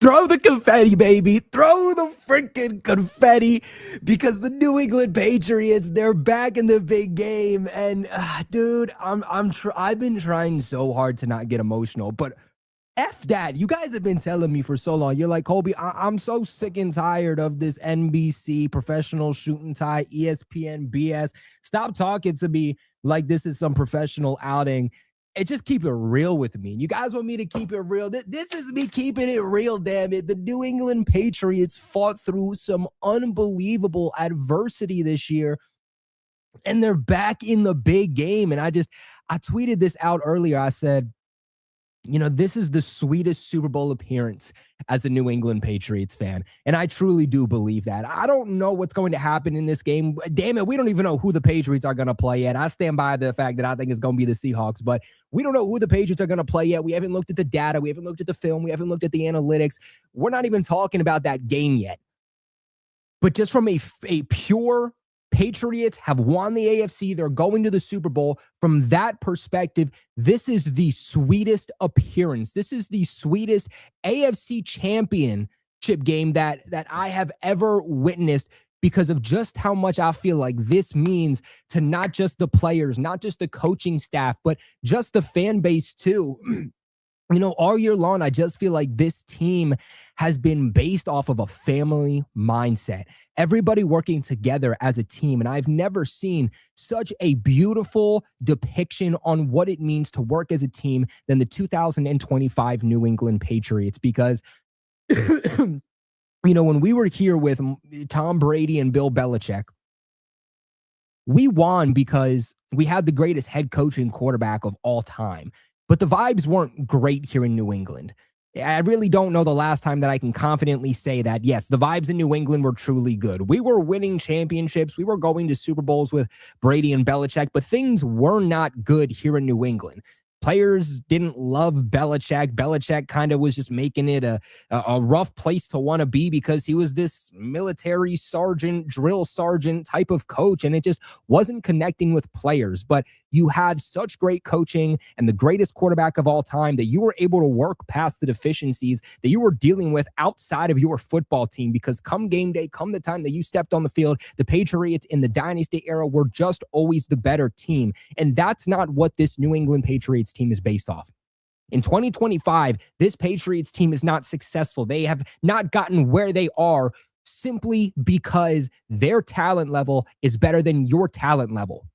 Throw the confetti, baby. Throw the freaking confetti, because the New England Patriots, they're back in the big game. And dude, I've been trying so hard to not get emotional, but F that. You guys have been telling me for so long. You're like, Colby, I'm so sick and tired of this NBC professional shooting tie, ESPN BS. Stop talking to me like this is some professional outing. And just keep it real with me. You guys want me to keep it real? This is me keeping it real, damn it. The New England Patriots fought through some unbelievable adversity this year, and they're back in the big game. And I tweeted this out earlier. I said, you know, this is the sweetest Super Bowl appearance as a New England Patriots fan. And I truly do believe that. I don't know what's going to happen in this game. Damn it, we don't even know who the Patriots are going to play yet. I stand by the fact that I think it's going to be the Seahawks, but we don't know who the Patriots are going to play yet. We haven't looked at the data. We haven't looked at the film. We haven't looked at the analytics. We're not even talking about that game yet. But just from a pure Patriots have won the AFC. They're going to the Super Bowl. From that perspective, this is the sweetest appearance. This is the sweetest AFC Championship game that I have ever witnessed, because of just how much I feel like this means to not just the players, not just the coaching staff, but just the fan base too. You know, all year long, I just feel like this team has been based off of a family mindset. Everybody working together as a team. And I've never seen such a beautiful depiction on what it means to work as a team than the 2025 New England Patriots. Because, you know, when we were here with Tom Brady and Bill Belichick, we won because we had the greatest head coach and quarterback of all time. But the vibes weren't great here in New England. I really don't know the last time that I can confidently say that, yes, the vibes in New England were truly good. We were winning championships. We were going to Super Bowls with Brady and Belichick, but things were not good here in New England. Players didn't love Belichick. Belichick kind of was just making it a rough place to want to be, because he was this military sergeant, drill sergeant type of coach, and it just wasn't connecting with players. But you had such great coaching and the greatest quarterback of all time that you were able to work past the deficiencies that you were dealing with outside of your football team, because come game day, come the time that you stepped on the field, the Patriots in the dynasty era were just always the better team. And that's not what this New England Patriots team is based off. In 2025, this Patriots team is not successful. They have not gotten where they are simply because their talent level is better than your talent level.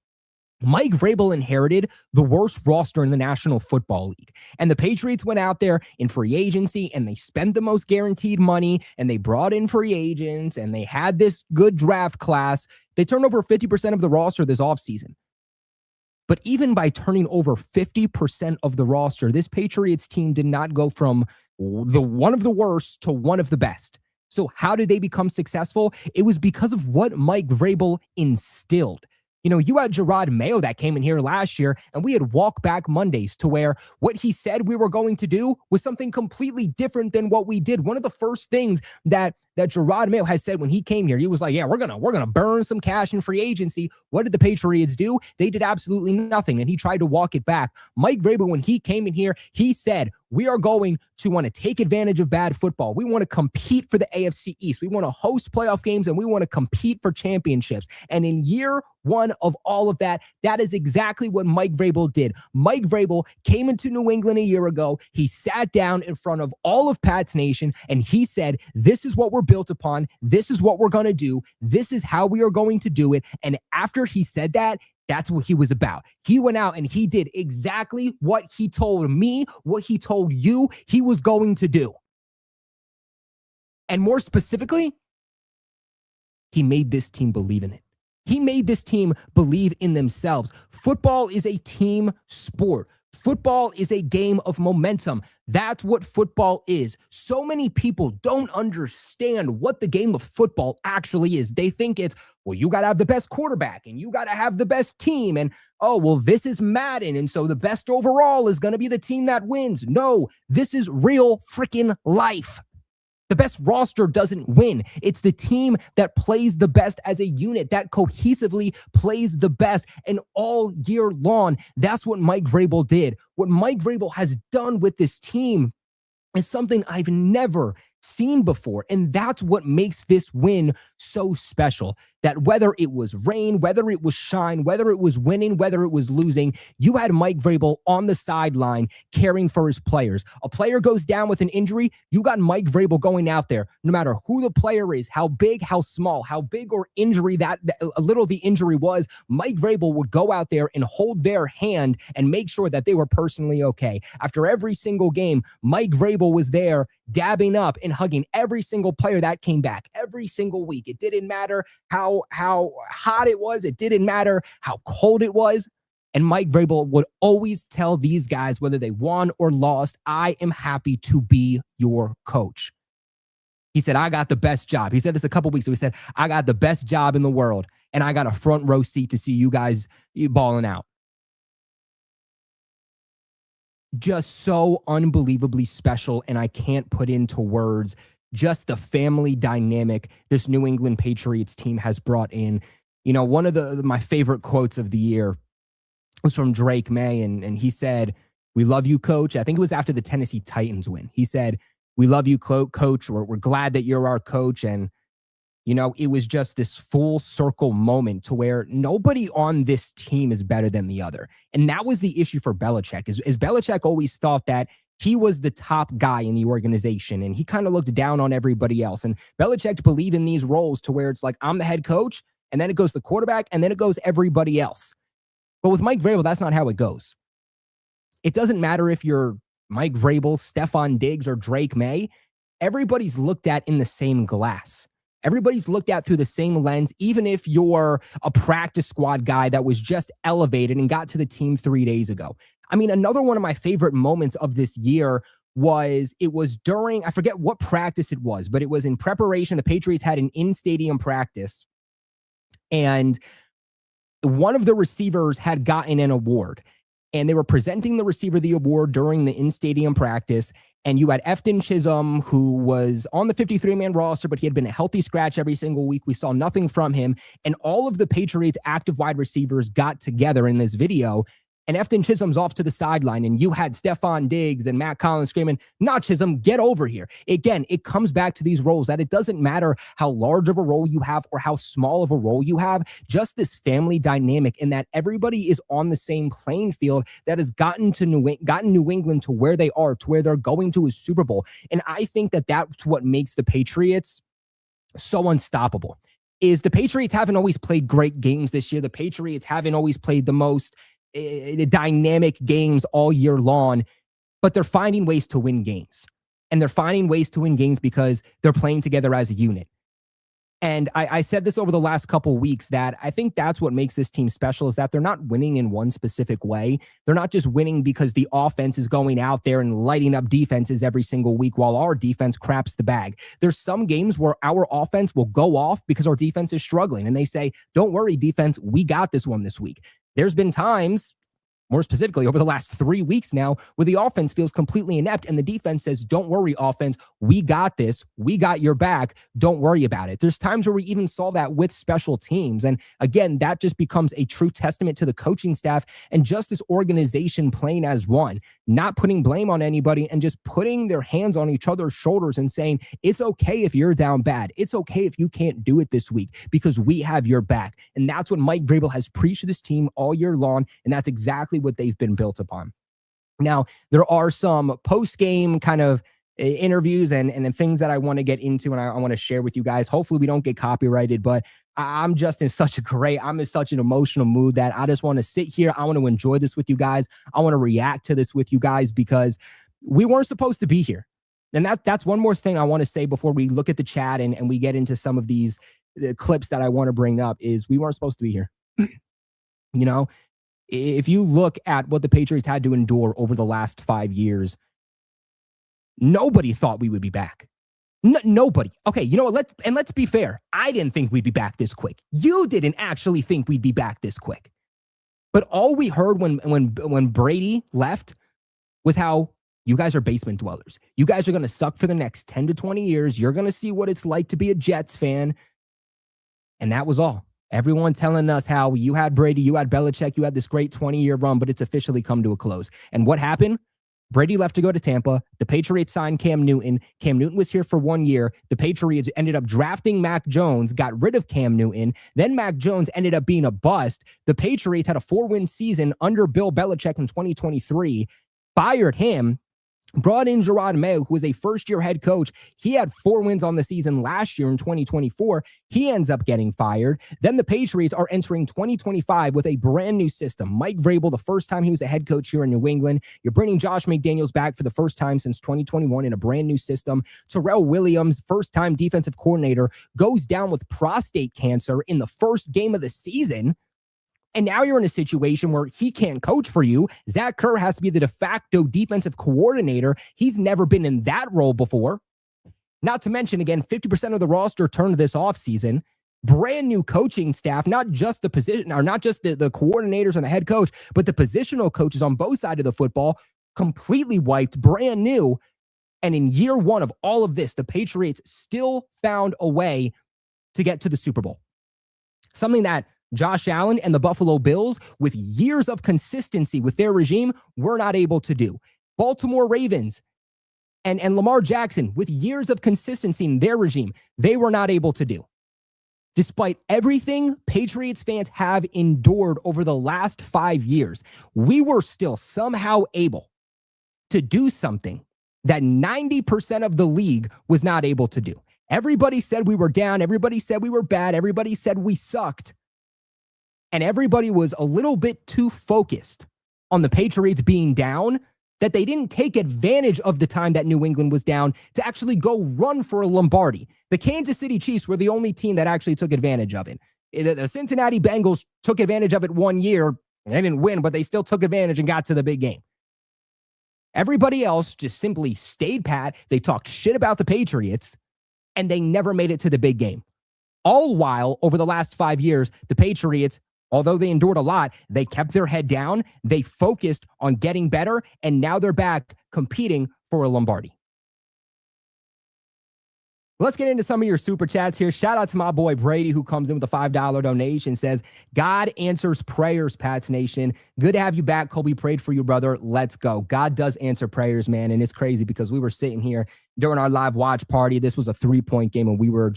Mike Vrabel inherited the worst roster in the National Football League. And the Patriots went out there in free agency and they spent the most guaranteed money, and they brought in free agents, and they had this good draft class. They turned over 50% of the roster this offseason. But even by turning over 50% of the roster, this Patriots team did not go from the one of the worst to one of the best. So how did they become successful? It was because of what Mike Vrabel instilled. You know, you had Gerard Mayo that came in here last year, and we had walk back Mondays, to where what he said we were going to do was something completely different than what we did. One of the first things that Gerard Mayo has said when he came here, he was like, yeah, we're gonna burn some cash in free agency. What did the Patriots do? They did absolutely nothing, and he tried to walk it back. Mike Vrabel, when he came in here, he said, we are going to want to take advantage of bad football. We want to compete for the AFC East. We want to host playoff games, and we want to compete for championships. And in year one of all of that, that is exactly what Mike Vrabel did. Mike Vrabel came into New England a year ago. He sat down in front of all of Pats Nation, and he said, this is what we're built upon. This is what we're going to do. This is how we are going to do it. And after he said that, that's what he was about. He went out and he did exactly what he told me, what he told you he was going to do. And more specifically, he made this team believe in it. He made this team believe in themselves. Football is a team sport. Football is a game of momentum. That's what football is. So many people don't understand what the game of football actually is. They think it's, well, you got to have the best quarterback and you got to have the best team. And, oh, well, this is Madden. And so the best overall is going to be the team that wins. No, this is real freaking life. The best roster doesn't win. It's the team that plays the best as a unit, that cohesively plays the best. And all year long, that's what Mike Vrabel did. What Mike Vrabel has done with this team is something I've never seen before. And that's what makes this win so special. That whether it was rain, whether it was shine, whether it was winning, whether it was losing, you had Mike Vrabel on the sideline caring for his players. A player goes down with an injury, you got Mike Vrabel going out there, no matter who the player is, how big, how small, how big or injury that little the injury was, Mike Vrabel would go out there and hold their hand and make sure that they were personally okay. After every single game, Mike Vrabel was there dabbing up and hugging every single player that came back every single week. It didn't matter how hot it was. It didn't matter how cold it was. And Mike Vrabel would always tell these guys, whether they won or lost, I am happy to be your coach. He said, I got the best job. He said this a couple weeks ago. He said, I got the best job in the world, and I got a front row seat to see you guys balling out. Just so unbelievably special, and I can't put into words just the family dynamic this New England Patriots team has brought in. You know, one of my favorite quotes of the year was from Drake May, and he said, we love you, coach. I think it was after the Tennessee Titans win. He said, we love you, coach. We're glad that you're our coach. And, you know, it was just this full circle moment to where nobody on this team is better than the other. And that was the issue for Belichick, is Belichick always thought that he was the top guy in the organization, and he kind of looked down on everybody else. And Belichick believed in these roles to where it's like, I'm the head coach, and then it goes the quarterback, and then it goes everybody else. But with Mike Vrabel, that's not how it goes. It doesn't matter if you're Mike Vrabel, Stephon Diggs, or Drake May. Everybody's looked at in the same glass. Everybody's looked at through the same lens, even if you're a practice squad guy that was just elevated and got to the team 3 days ago. I mean, another one of my favorite moments of this year was during, I forget what practice it was, but it was in preparation. The Patriots had an in-stadium practice, and one of the receivers had gotten an award, and they were presenting the receiver the award during the in-stadium practice. And you had Efton Chisholm, who was on the 53-man roster, but he had been a healthy scratch every single week. We saw nothing from him. And all of the Patriots' active wide receivers got together in this video. And Efton Chisholm's off to the sideline, and you had Stephon Diggs and Matt Collins screaming, not Chisholm, get over here. Again, it comes back to these roles that it doesn't matter how large of a role you have or how small of a role you have, just this family dynamic, and that everybody is on the same playing field that has gotten New England to where they are, to where they're going to a Super Bowl. And I think that that's what makes the Patriots so unstoppable. Is the Patriots haven't always played great games this year. The Patriots haven't always played the most dynamic games all year long, but they're finding ways to win games. And they're finding ways to win games because they're playing together as a unit. And I said this over the last couple weeks that I think that's what makes this team special, is that they're not winning in one specific way. They're not just winning because the offense is going out there and lighting up defenses every single week while our defense craps the bag. There's some games where our offense will go off because our defense is struggling, and they say, don't worry, defense, we got this one this week. There's been times, more specifically over the last 3 weeks now, where the offense feels completely inept and the defense says, don't worry, offense, we got this. We got your back. Don't worry about it. There's times where we even saw that with special teams. And again, that just becomes a true testament to the coaching staff and just this organization playing as one, not putting blame on anybody and just putting their hands on each other's shoulders and saying, it's okay if you're down bad. It's okay if you can't do it this week because we have your back. And that's what Mike Vrabel has preached to this team all year long. And that's exactly what they've been built upon. Now, there are some post-game kind of interviews and things that I want to get into and I want to share with you guys. Hopefully we don't get copyrighted, but I'm just in such an emotional mood that I just want to sit here. I want to enjoy this with you guys. I want to react to this with you guys because we weren't supposed to be here. And that's one more thing I want to say before we look at the chat and we get into some of these clips that I want to bring up is we weren't supposed to be here. You know, if you look at what the Patriots had to endure over the last 5 years, nobody thought we would be back. Nobody. Okay, you know what? Let's be fair. I didn't think we'd be back this quick. You didn't actually think we'd be back this quick. But all we heard when Brady left was how you guys are basement dwellers. You guys are going to suck for the next 10 to 20 years. You're going to see what it's like to be a Jets fan. And that was all. Everyone telling us how you had Brady, you had Belichick, you had this great 20-year run, but it's officially come to a close. And what happened? Brady left to go to Tampa. The Patriots signed Cam Newton. Cam Newton was here for 1 year. The Patriots ended up drafting Mac Jones, got rid of Cam Newton. Then Mac Jones ended up being a bust. The Patriots had a 4-win season under Bill Belichick in 2023, fired him, brought in Gerard Mayo, who was a first-year head coach. He had 4 wins on the season last year in 2024. He ends up getting fired. Then the Patriots are entering 2025 with a brand new system. Mike Vrabel, the first time he was a head coach here in New England. You're bringing Josh McDaniels back for the first time since 2021 in a brand new system. Terrell Williams, first-time defensive coordinator, goes down with prostate cancer in the first game of the season. And now you're in a situation where he can't coach for you. Zach Kerr has to be the de facto defensive coordinator. He's never been in that role before. Not to mention, again, 50% of the roster turned this offseason. Brand new coaching staff, not just the position, or not just the coordinators and the head coach, but the positional coaches on both sides of the football, completely wiped, brand new. And in year 1 of all of this, the Patriots still found a way to get to the Super Bowl. Something that Josh Allen and the Buffalo Bills, with years of consistency with their regime, were not able to do. Baltimore Ravens and Lamar Jackson, with years of consistency in their regime, they were not able to do. Despite everything Patriots fans have endured over the last 5 years, we were still somehow able to do something that 90% of the league was not able to do. Everybody said we were down. Everybody said we were bad. Everybody said we sucked. And everybody was a little bit too focused on the Patriots being down that they didn't take advantage of the time that New England was down to actually go run for a Lombardi. The Kansas City Chiefs were the only team that actually took advantage of it. The Cincinnati Bengals took advantage of it 1 year. They didn't win, but they still took advantage and got to the big game. Everybody else just simply stayed pat. They talked shit about the Patriots, and they never made it to the big game. All while, over the last 5 years, the Patriots, although they endured a lot, they kept their head down, they focused on getting better, and now they're back competing for a Lombardi. Let's get into some of your super chats here. Shout out to my boy Brady, who comes in with a $5 donation, says, God answers prayers, Pats Nation. Good to have you back. Colby prayed for you, brother. Let's go. God does answer prayers, man, and it's crazy because we were sitting here during our live watch party. This was a 3-point game, and we were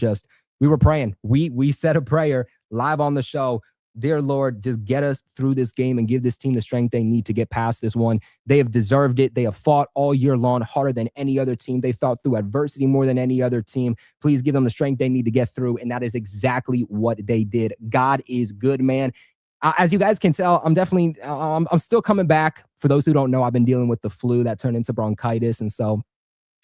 praying. We said a prayer live on the show. Dear Lord, just get us through this game and give this team the strength they need to get past this one. They have deserved it. They have fought all year long harder than any other team. They fought through adversity more than any other team. Please give them the strength they need to get through, and that is exactly what they did. God is good, man. As you guys can tell, I'm still coming back. For those who don't know, I've been dealing with the flu that turned into bronchitis, and so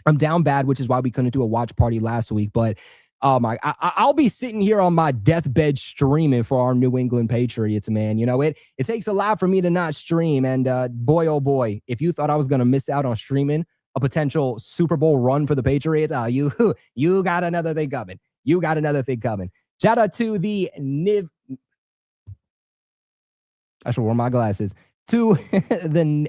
I'm down bad, which is why we couldn't do a watch party last week, but I'll be sitting here on my deathbed streaming for our New England Patriots, man. You know, it takes a lot for me to not stream. And boy, oh boy, if you thought I was going to miss out on streaming a potential Super Bowl run for the Patriots, you got another thing coming. You got another thing coming. Shout out to the I should wear my glasses. To the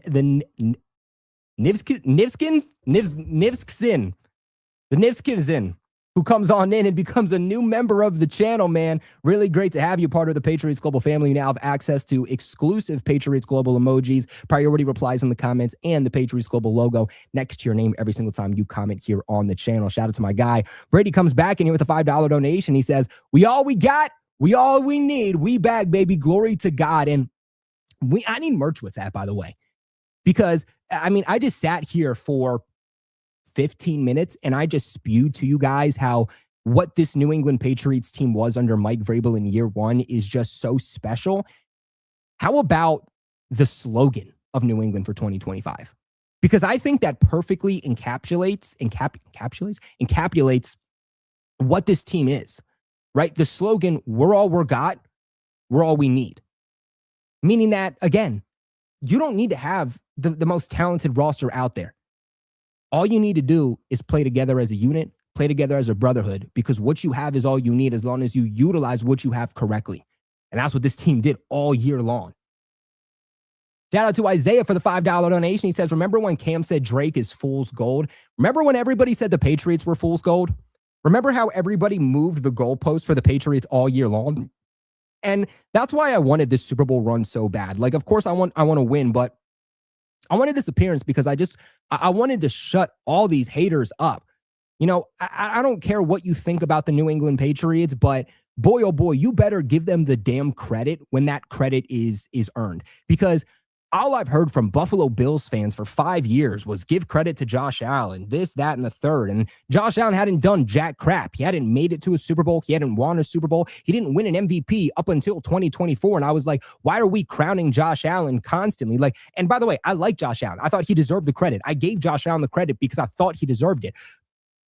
Nivskin, who comes on in and becomes a new member of the channel, man. Really great to have you part of the Patriots Global family. You now have access to exclusive Patriots Global emojis, priority replies in the comments, and the Patriots Global logo next to your name every single time you comment here on the channel. Shout out to my guy. Brady comes back in here with a $5 donation. He says, we all we got, we all we need. We back, baby. Glory to God. And I need merch with that, by the way, because, I mean, I just sat here for 15 minutes and I just spewed to you guys how what this New England Patriots team was under Mike Vrabel in year 1 is just so special. How about the slogan of New England for 2025? Because I think that perfectly encapsulates what this team is, right? The slogan, we're all we got, we're all we need. Meaning that, again, you don't need to have the most talented roster out there. All you need to do is play together as a unit, play together as a brotherhood, because what you have is all you need as long as you utilize what you have correctly. And that's what this team did all year long. Shout out to Isaiah for the $5 donation. He says, remember when Cam said Drake is fool's gold? Remember when everybody said the Patriots were fool's gold? Remember how everybody moved the goalpost for the Patriots all year long? And that's why I wanted this Super Bowl run so bad. Like, of course, I want to win, but I wanted this appearance because I wanted to shut all these haters up. You know, I don't care what you think about the New England Patriots, but boy, oh boy, you better give them the damn credit when that credit is earned. Because all I've heard from Buffalo Bills fans for 5 years was give credit to Josh Allen, this, that, and the third. And Josh Allen hadn't done jack crap. He hadn't made it to a Super Bowl. He hadn't won a Super Bowl. He didn't win an MVP up until 2024. And I was like, why are we crowning Josh Allen constantly? Like, and by the way, I like Josh Allen. I thought he deserved the credit. I gave Josh Allen the credit because I thought he deserved it.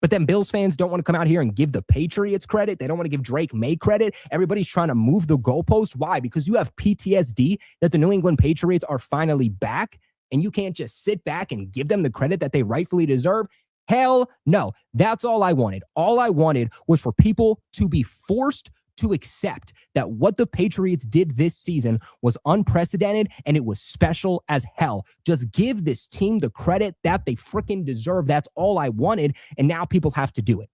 But then Bills fans don't want to come out here and give the Patriots credit. They don't want to give Drake May credit. Everybody's trying to move the goalpost. Why? Because you have PTSD that the New England Patriots are finally back, and you can't just sit back and give them the credit that they rightfully deserve. Hell no. That's all I wanted. All I wanted was for people to be forced to accept that what the Patriots did this season was unprecedented and it was special as hell. Just give this team the credit that they freaking deserve. That's all I wanted. And now people have to do it,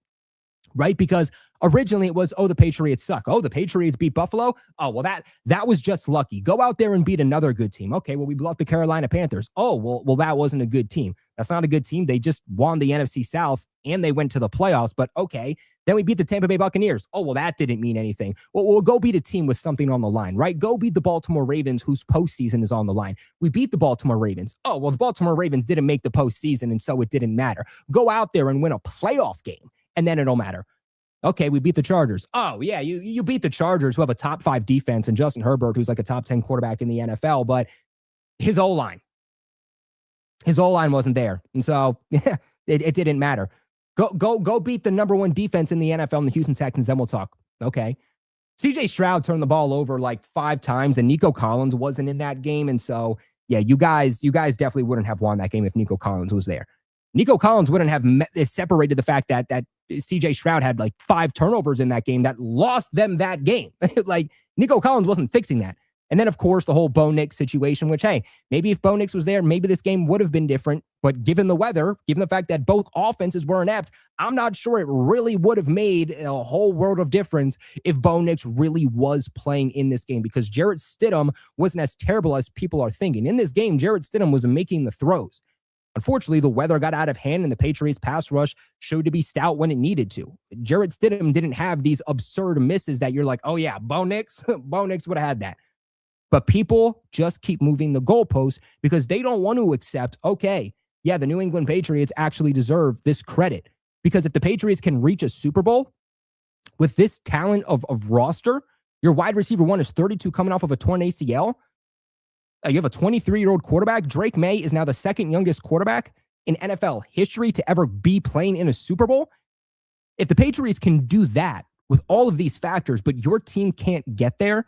right? Because originally it was, oh, the Patriots suck. Oh, the Patriots beat Buffalo. Oh, well, that was just lucky. Go out there and beat another good team. Okay, well, we blew up the Carolina Panthers. Oh, well, that wasn't a good team. That's not a good team. They just won the NFC South and they went to the playoffs. But okay, then we beat the Tampa Bay Buccaneers. Oh, well, that didn't mean anything. Well, we'll go beat a team with something on the line, right? Go beat the Baltimore Ravens, whose postseason is on the line. We beat the Baltimore Ravens. Oh, well, the Baltimore Ravens didn't make the postseason, and so it didn't matter. Go out there and win a playoff game, and then it'll matter. Okay, we beat the Chargers. Oh, yeah, you beat the Chargers, who have a top 5 defense, and Justin Herbert, who's like a top 10 quarterback in the NFL, but his O-line wasn't there. And so yeah, it didn't matter. Go beat the number 1 defense in the NFL in the Houston Texans, then we'll talk. Okay. CJ Stroud turned the ball over like 5 times, and Nico Collins wasn't in that game. And so, yeah, you guys definitely wouldn't have won that game if Nico Collins was there. Nico Collins wouldn't have separated the fact that CJ Stroud had like 5 turnovers in that game that lost them that game. Like, Nico Collins wasn't fixing that. And then, of course, the whole Bo Nix situation, which, hey, maybe if Bo Nix was there, maybe this game would have been different. But given the weather, given the fact that both offenses were inept, I'm not sure it really would have made a whole world of difference if Bo Nix really was playing in this game, because Jarrett Stidham wasn't as terrible as people are thinking. In this game, Jarrett Stidham was making the throws. Unfortunately, the weather got out of hand and the Patriots pass rush showed to be stout when it needed to. Jarrett Stidham didn't have these absurd misses that you're like, oh yeah, Bo Nix would have had that. But people just keep moving the goalposts because they don't want to accept, okay, yeah, the New England Patriots actually deserve this credit. Because if the Patriots can reach a Super Bowl with this talent of roster, your wide receiver 1 is 32 coming off of a torn ACL. You have a 23-year-old quarterback. Drake May is now the 2nd youngest quarterback in NFL history to ever be playing in a Super Bowl. If the Patriots can do that with all of these factors, but your team can't get there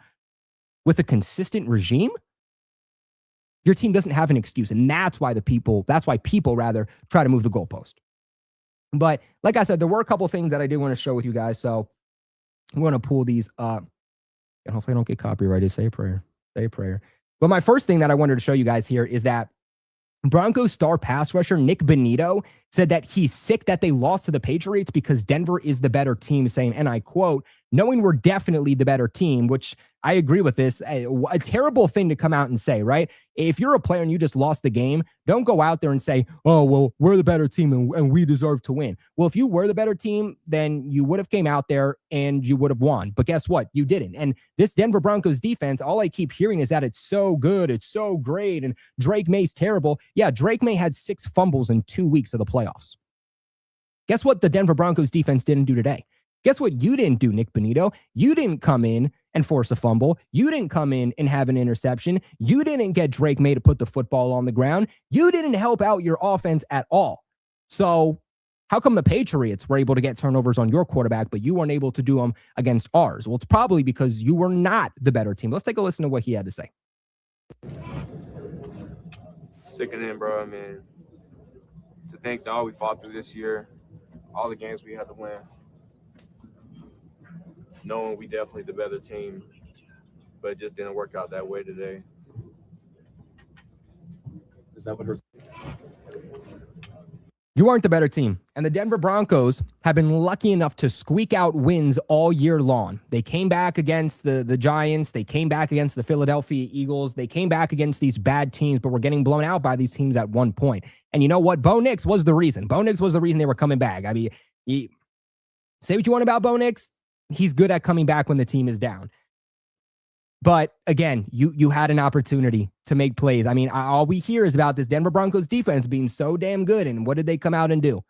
with a consistent regime, your team doesn't have an excuse. And that's why people try to move the goalpost. But like I said, there were a couple things that I did want to share with you guys. So I'm going to pull these up and hopefully I don't get copyrighted. Say a prayer. Say a prayer. But my first thing that I wanted to show you guys here is that Broncos star pass rusher Nick Bonito said that he's sick that they lost to the Patriots because Denver is the better team, saying, and I quote, knowing we're definitely the better team, which I agree with this, a terrible thing to come out and say, right? If you're a player and you just lost the game, don't go out there and say, oh, well, we're the better team and we deserve to win. Well, if you were the better team, then you would have came out there and you would have won. But guess what? You didn't. And this Denver Broncos defense, all I keep hearing is that it's so good, it's so great, and Drake May's terrible. Yeah, Drake May had 6 fumbles in 2 weeks of the playoffs. Guess what the Denver Broncos defense didn't do today? Guess what you didn't do, Nick Bonito? You didn't come in and force a fumble. You didn't come in and have an interception. You didn't get Drake May to put the football on the ground. You didn't help out your offense at all. So how come the Patriots were able to get turnovers on your quarterback, but you weren't able to do them against ours? Well, it's probably because you were not the better team. Let's take a listen to what he had to say. Sticking in, bro. I mean, to think that all we fought through this year, all the games we had to win, knowing we definitely the better team, but it just didn't work out that way today. Is that what her? You aren't the better team. And the Denver Broncos have been lucky enough to squeak out wins all year long. They came back against the Giants. They came back against the Philadelphia Eagles. They came back against these bad teams, but were getting blown out by these teams at one point. And you know what? Bo Nix was the reason. Bo Nix was the reason they were coming back. I mean, say what you want about Bo Nix. He's good at coming back when the team is down. But again, you had an opportunity to make plays. I mean, all we hear is about this Denver Broncos defense being so damn good. And what did they come out and do?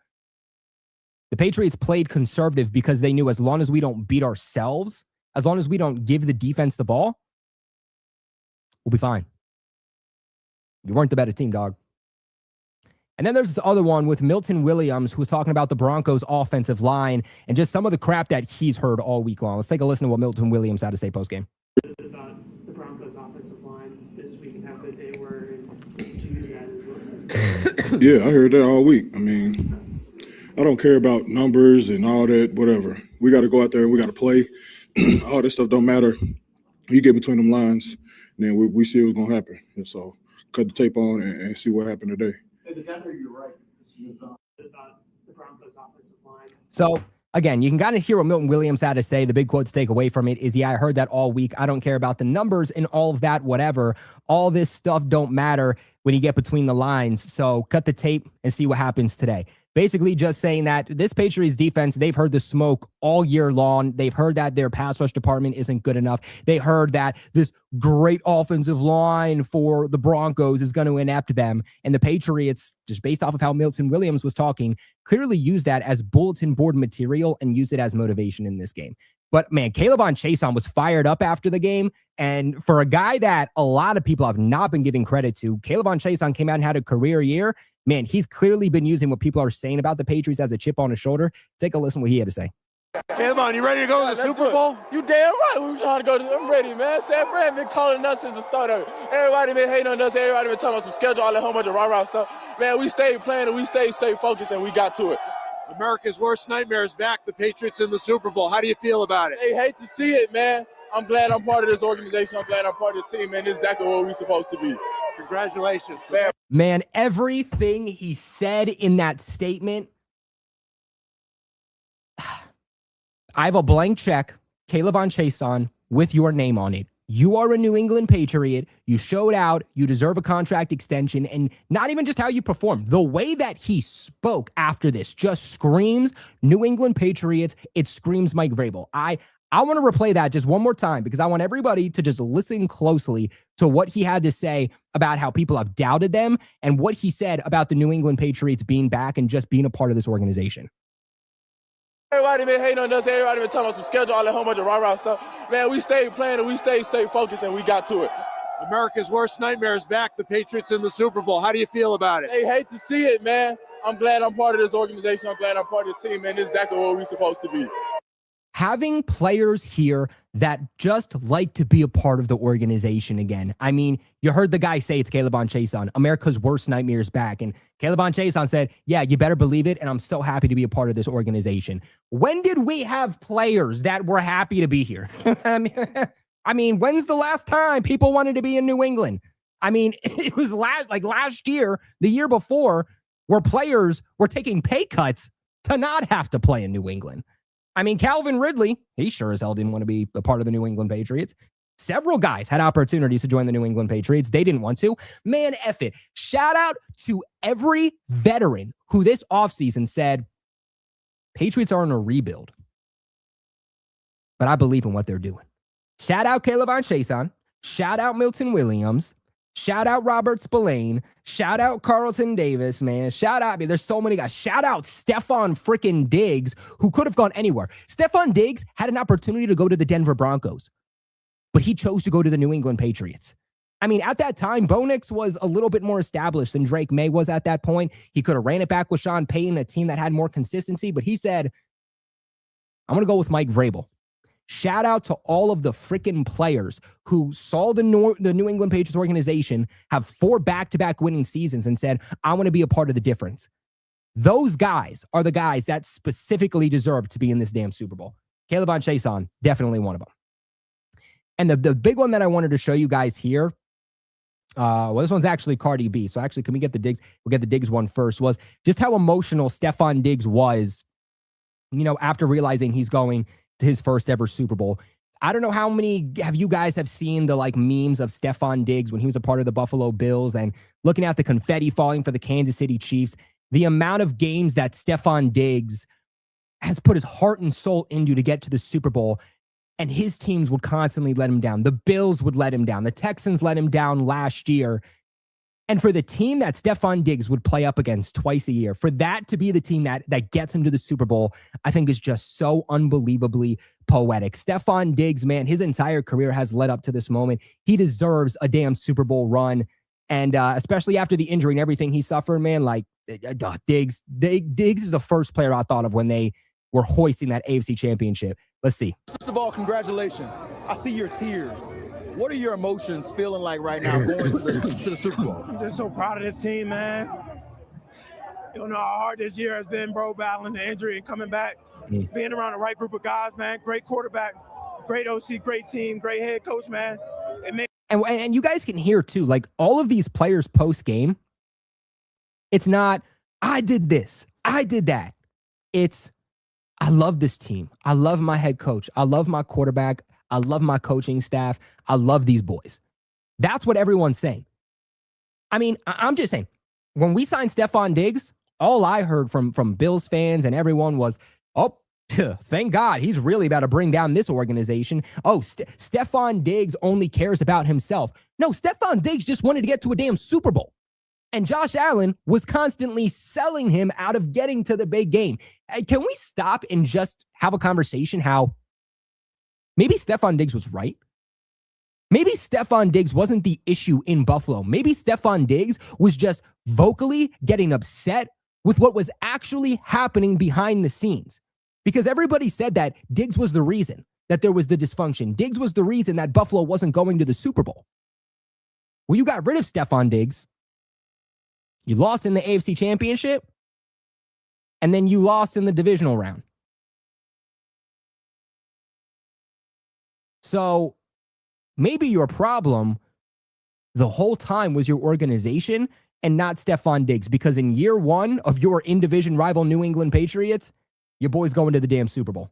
The Patriots played conservative because they knew as long as we don't beat ourselves, as long as we don't give the defense the ball, we'll be fine. You weren't the better team, dog. And then there's this other one with Milton Williams, who was talking about the Broncos offensive line and just some of the crap that he's heard all week long. Let's take a listen to what Milton Williams had to say postgame. About the Broncos offensive line this week and how good they were, and to use that as well. Yeah, I heard that all week. I mean, I don't care about numbers and all that, whatever. We got to go out there and we got to play. All this stuff don't matter. You get between them lines, and then we see what's going to happen. And so cut the tape on and see what happened today. Hey, the guy, you're right. About the Broncos offensive line. So, again, you can kind of hear what Milton Williams had to say. The big quote to take away from it is, yeah, I heard that all week. I don't care about the numbers and all of that, whatever. All this stuff don't matter when you get between the lines. So cut the tape and see what happens today. Basically just saying that this Patriots defense, they've heard the smoke all year long. They've heard that their pass rush department isn't good enough. They heard that this great offensive line for the Broncos is going to inept them. And the Patriots, just based off of how Milton Williams was talking, clearly use that as bulletin board material and use it as motivation in this game. But man, Caleb Chason was fired up after the game. And for a guy that a lot of people have not been giving credit to, Caleb Chason came out and had a career year. Man, he's clearly been using what people are saying about the Patriots as a chip on his shoulder. Take a listen to what he had to say. Caleb, you ready to go to the Super Bowl? You damn right we trying to go I'm ready, man. San Fran been calling us since the start of it. Everybody been hating on us. Everybody been talking about some schedule, all that whole bunch of rah-rah stuff. Man, we stayed playing and we stay focused and we got to it. America's worst nightmare is back. The Patriots in the Super Bowl. How do you feel about it? They hate to see it, man. I'm glad I'm part of this organization. I'm glad I'm part of the team, man. This is exactly what we're supposed to be. Congratulations. Man, everything he said in that statement, I have a blank check, Caleb Chason, with your name on it. You are a New England Patriot. You showed out. You deserve a contract extension. And not even just how you performed. The way that he spoke after this just screams New England Patriots. It screams Mike Vrabel. I want to replay that just one more time because I want everybody to just listen closely to what he had to say about how people have doubted them and what he said about the New England Patriots being back and just being a part of this organization. Everybody been hating on us. Everybody been talking about some schedule, all that whole bunch of rah-rah stuff. Man, we stayed playing and we stayed focused and we got to it. America's worst nightmare is back. The Patriots in the Super Bowl. How do you feel about it? They hate to see it, man. I'm glad I'm part of this organization. I'm glad I'm part of the team, man. This is exactly what we're supposed to be. Having players here that just like to be a part of the organization again. I mean, you heard the guy say it's Caleb Chason, America's worst nightmare is back. And Caleb Chason said, yeah, you better believe it. And I'm so happy to be a part of this organization. When did we have players that were happy to be here? I mean, when's the last time people wanted to be in New England? I mean, it was last year, the year before, where players were taking pay cuts to not have to play in New England. I mean, Calvin Ridley, he sure as hell didn't want to be a part of the New England Patriots. Several guys had opportunities to join the New England Patriots. They didn't want to. Man, F it. Shout out to every veteran who this offseason said, Patriots are in a rebuild. But I believe in what they're doing. Shout out Caleb Chason. Shout out Milton Williams. Shout out Robert Spillane. Shout out Carlton Davis, man. Shout out, I mean, there's so many guys. Shout out Stefon freaking Diggs, who could have gone anywhere. Stefon Diggs had an opportunity to go to the Denver Broncos, but he chose to go to the New England Patriots. I mean, at that time, Bo Nix was a little bit more established than Drake May was at that point. He could have ran it back with Sean Payton, a team that had more consistency, but he said, I'm going to go with Mike Vrabel. Shout out to all of the freaking players who saw the New England Patriots organization have 4 back-to-back winning seasons and said, I want to be a part of the difference. Those guys are the guys that specifically deserve to be in this damn Super Bowl. Caleb Chason, definitely one of them. And the big one that I wanted to show you guys here well, this one's actually Cardi B. So actually, can we get the Diggs? We'll get the Diggs one first. Was just how emotional Stephon Diggs was, after realizing he's going to his first ever Super Bowl. I don't know how many have you guys have seen the memes of Stephon Diggs when he was a part of the Buffalo Bills and looking at the confetti falling for the Kansas City Chiefs. The amount of games that Stephon Diggs has put his heart and soul into to get to the Super Bowl, and his teams would constantly let him down. The Bills would let him down. The Texans let him down last year. And for the team that Stephon Diggs would play up against twice a year, for that to be the team that gets him to the Super Bowl, I think is just so unbelievably poetic. Stephon Diggs, man, his entire career has led up to this moment. He deserves a damn Super Bowl run. And especially after the injury and everything he suffered, man, Diggs is the first player I thought of when they were hoisting that AFC Championship. Let's see. First of all, congratulations. I see your tears. What are your emotions feeling like right now going to the Super Bowl? I'm just so proud of this team, man. You don't know how hard this year has been, bro, battling the injury and coming back, being around the right group of guys, man. Great quarterback, great OC, great team, great head coach, man. And you guys can hear, too, all of these players post-game, it's not, I did this, I did that. It's, I love this team. I love my head coach. I love my quarterback. I love my coaching staff. I love these boys. That's what everyone's saying. I mean, I'm just saying, when we signed Stephon Diggs, all I heard from Bills fans and everyone was, oh, thank God, he's really about to bring down this organization. Oh, Stephon Diggs only cares about himself. No, Stephon Diggs just wanted to get to a damn Super Bowl. And Josh Allen was constantly selling him out of getting to the big game. Can we stop and just have a conversation how maybe Stephon Diggs was right? Maybe Stephon Diggs wasn't the issue in Buffalo. Maybe Stephon Diggs was just vocally getting upset with what was actually happening behind the scenes. Because everybody said that Diggs was the reason that there was the dysfunction. Diggs was the reason that Buffalo wasn't going to the Super Bowl. Well, you got rid of Stephon Diggs. You lost in the AFC Championship, and then you lost in the divisional round. So maybe your problem the whole time was your organization and not Stephon Diggs, because in year one of your in-division rival New England Patriots, your boy's going to the damn Super Bowl.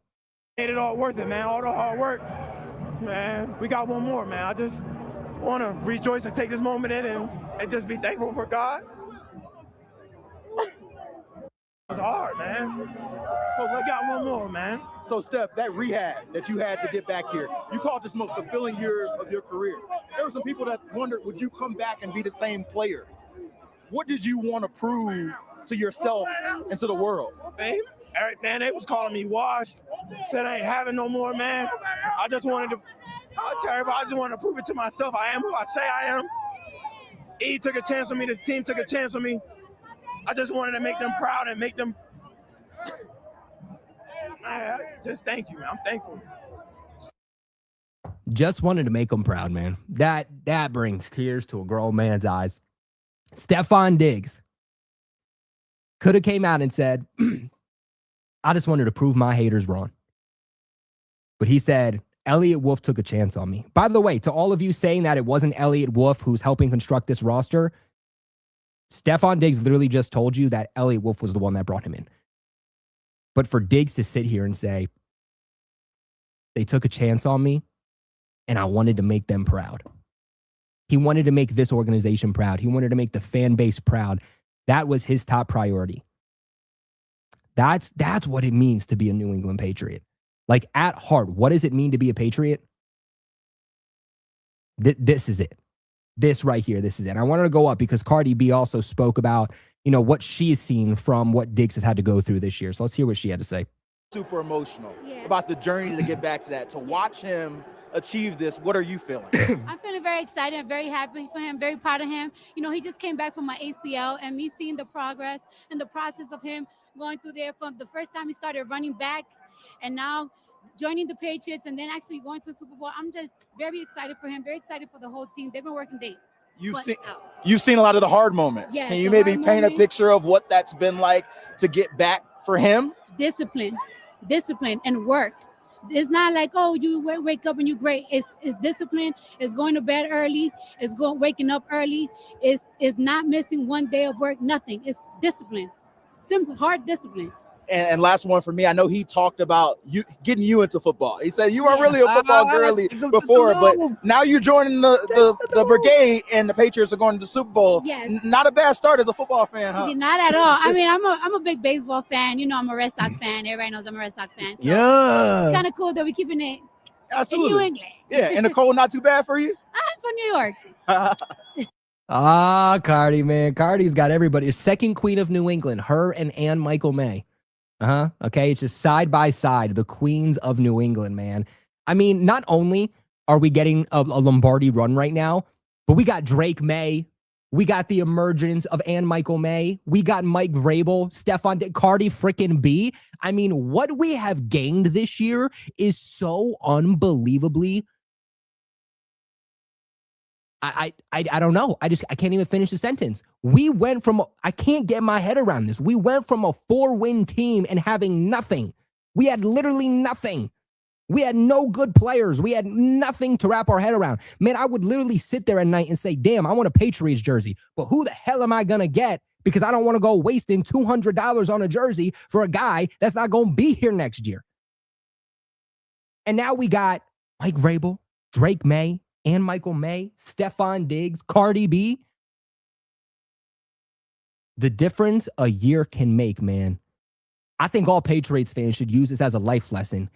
Made it all worth it, man. All the hard work, man. We got one more, man. I just want to rejoice and take this moment in and just be thankful for God. It's hard, man. So we got one more, man. So, Steph, that rehab that you had to get back here, you called this most fulfilling year of your career. There were some people that wondered, would you come back and be the same player? What did you want to prove to yourself and to the world? Man, they was calling me washed. Said I ain't having no more, man. I just wanted to, I tell everybody, I just wanted to prove it to myself. I am who I say I am. E took a chance on me. This team took a chance on me. I just wanted to make them proud and make them. Just thank you, man. I'm thankful. Just wanted to make them proud, man. That brings tears to a grown man's eyes. Stephon Diggs could have came out and said, I just wanted to prove my haters wrong. But he said, Elliott Wolf took a chance on me. By the way, to all of you saying that it wasn't Elliott Wolf who's helping construct this roster, Stephon Diggs literally just told you that Elliott Wolf was the one that brought him in. But for Diggs to sit here and say, they took a chance on me and I wanted to make them proud. He wanted to make this organization proud. He wanted to make the fan base proud. That was his top priority. That's what it means to be a New England Patriot. Like, at heart, what does it mean to be a Patriot? This is it. This right here, this is it. I wanted to go up because Cardi B also spoke about, what she's seen from what Diggs has had to go through this year. So let's hear what she had to say. Super emotional about the journey to get back to that. To watch him achieve this, what are you feeling? I'm feeling very excited and very happy for him, very proud of him. He just came back from my ACL, and me seeing the progress and the process of him going through there from the first time he started running back and now joining the Patriots and then actually going to the Super Bowl. I'm just very excited for him, very excited for the whole team. They've been working late. You've seen a lot of the hard moments. Yes, can you maybe paint a picture of what that's been like to get back for him? Discipline and work. It's not like, oh, you wake up and you're great. It's discipline. It's going to bed early. It's waking up early. It's not missing one day of work. Nothing. It's discipline. Simple, hard discipline. And last one for me, I know he talked about getting you into football. He said you weren't really a football girly before, but now you're joining the brigade, and the Patriots are going to the Super Bowl. Yes. Not a bad start as a football fan, huh? Not at all. I mean, I'm a big baseball fan. You know, I'm a Red Sox fan. Everybody knows I'm a Red Sox fan. So Yeah. it's kind of cool that we're keeping it Absolutely. in New England. Yeah, and the cold not too bad for you? I'm from New York. Cardi, man. Cardi's got everybody. Second queen of New England, her and Ann Michael May. Okay, it's just side by side, the queens of New England, man. I mean, not only are we getting a Lombardi run right now, but we got Drake May. We got the emergence of Ann Michael May. We got Mike Vrabel, Cardi freaking B. I mean, what we have gained this year is so unbelievably. I don't know. I can't even finish the sentence. We went from, I can't get my head around this. We went from a 4-win team and having nothing. We had literally nothing. We had no good players. We had nothing to wrap our head around. Man, I would literally sit there at night and say, damn, I want a Patriots jersey. But who the hell am I going to get? Because I don't want to go wasting $200 on a jersey for a guy that's not going to be here next year. And now we got Mike Vrabel, Drake May, Ann Michael May, Stephon Diggs, Cardi B. The difference a year can make, man. I think all Patriots fans should use this as a life lesson.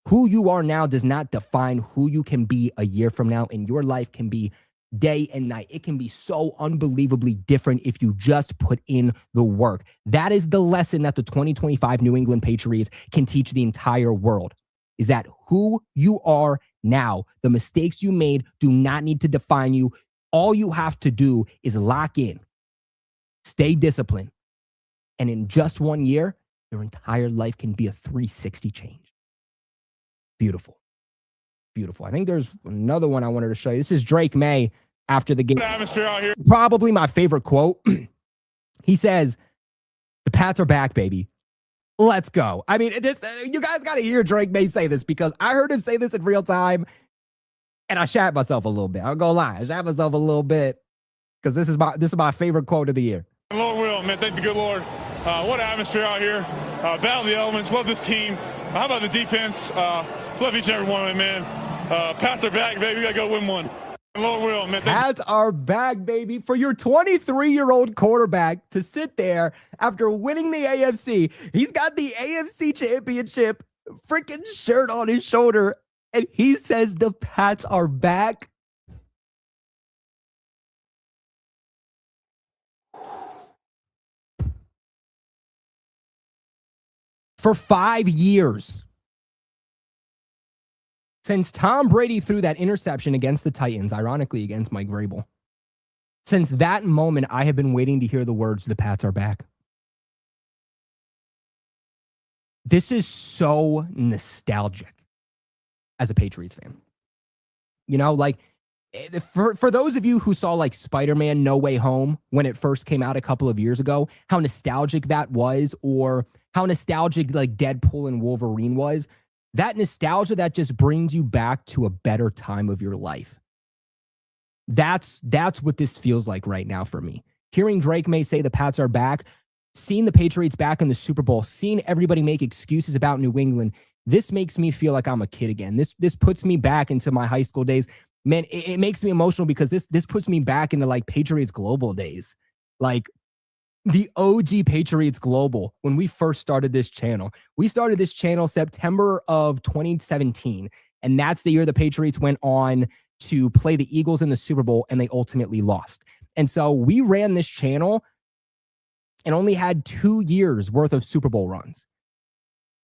Who you are now does not define who you can be a year from now, and your life can be day and night. It can be so unbelievably different if you just put in the work. That is the lesson that the 2025 New England Patriots can teach the entire world, is that who you are now, the mistakes you made do not need to define you. All you have to do is lock in, stay disciplined, and in just 1 year, your entire life can be a 360 change. Beautiful. Beautiful. I think there's another one I wanted to show you. This is Drake May after the game. Atmosphere out here. Probably my favorite quote. He says, "The Pats are back, baby. Let's go." I mean, you guys got to hear Drake May say this, because I heard him say this in real time and I shat myself a little bit. I'm going to lie. I shat myself a little bit because this is my favorite quote of the year. Lord will, man. Thank the good Lord. What atmosphere out here. Battle of the elements. Love this team. How about the defense? Love each and every one of them, man. Pats are back, baby. We got to go win one. Lord will, man. Pats are back, baby. For your 23-year-old quarterback to sit there after winning the AFC, he's got the AFC Championship freaking shirt on his shoulder, and he says the Pats are back. For 5 years, since Tom Brady threw that interception against the Titans, ironically against Mike Vrabel, since that moment, I have been waiting to hear the words, "The Pats are back." This is so nostalgic as a Patriots fan. You know, like, for those of you who saw like Spider-Man No Way Home when it first came out a couple of years ago, how nostalgic that was, or how nostalgic like Deadpool and Wolverine was, that nostalgia that just brings you back to a better time of your life. That's what this feels like right now for me. Hearing Drake May say the Pats are back, seeing the Patriots back in the Super Bowl, seeing everybody make excuses about New England, this makes me feel like I'm a kid again. This puts me back into my high school days. Man, it makes me emotional because this puts me back into like Patriots Global days. Like the OG Patriots Global, when we first started this channel. We started this channel September of 2017, and that's the year the Patriots went on to play the Eagles in the Super Bowl, and they ultimately lost. And so we ran this channel and only had 2 years worth of Super Bowl runs.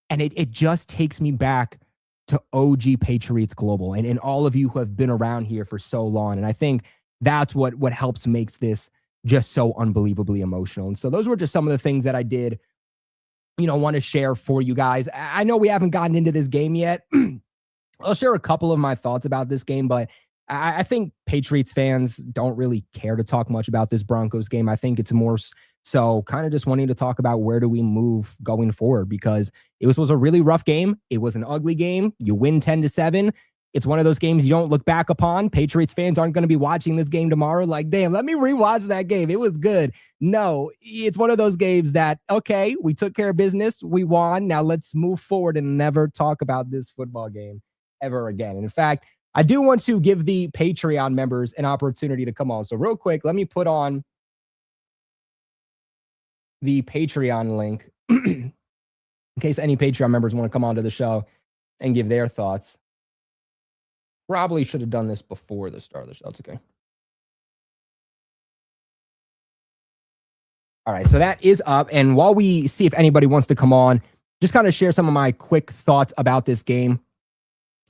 And it just takes me back to OG Patriots Global and all of you who have been around here for so long. And I think that's what helps makes this just so unbelievably emotional. And so those were just some of the things that I did, want to share for you guys. I know we haven't gotten into this game yet. I'll share a couple of my thoughts about this game, but I think Patriots fans don't really care to talk much about this Broncos game. I think it's more so kind of just wanting to talk about where do we move going forward, because it was a really rough game. It was an ugly game. You win 10-7. It's one of those games you don't look back upon. Patriots fans aren't going to be watching this game tomorrow like, damn, let me rewatch that game. It was good. No, it's one of those games that, okay, we took care of business. We won. Now let's move forward and never talk about this football game ever again. And in fact, I do want to give the Patreon members an opportunity to come on. So real quick, let me put on the Patreon link in case any Patreon members want to come onto the show and give their thoughts. Probably should have done this before the start of the show. It's okay. All right, so that is up. And while we see if anybody wants to come on, just kind of share some of my quick thoughts about this game.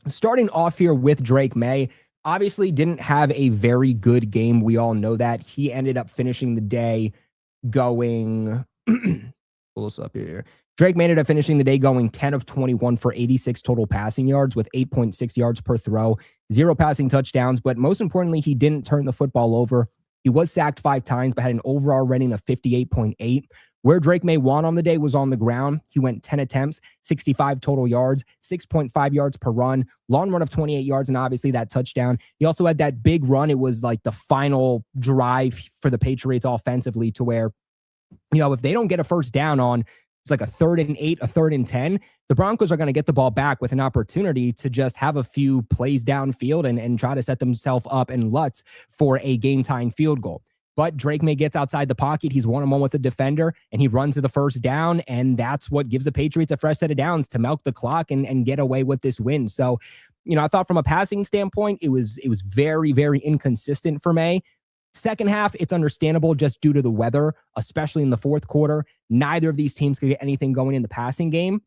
Starting off here with Drake May, obviously didn't have a very good game. We all know that. He ended up finishing the day going, pull this up here. Drake May ended up finishing the day going 10 of 21 for 86 total passing yards with 8.6 yards per throw, 0 passing touchdowns. But most importantly, he didn't turn the football over. He was sacked 5 times, but had an overall rating of 58.8. Where Drake May won on the day was on the ground. He went 10 attempts, 65 total yards, 6.5 yards per run, long run of 28 yards, and obviously that touchdown. He also had that big run. It was like the final drive for the Patriots offensively, to where, if they don't get a first down on, it's like a 3rd and 8, a 3rd and 10, the Broncos are going to get the ball back with an opportunity to just have a few plays downfield and try to set themselves up in LUTs for a game-tying field goal. But Drake May gets outside the pocket. He's one-on-one with the defender, and he runs to the first down, and that's what gives the Patriots a fresh set of downs to milk the clock and get away with this win. So, I thought from a passing standpoint, it was very, very inconsistent for May. Second half, it's understandable just due to the weather, especially in the fourth quarter. Neither of these teams could get anything going in the passing game.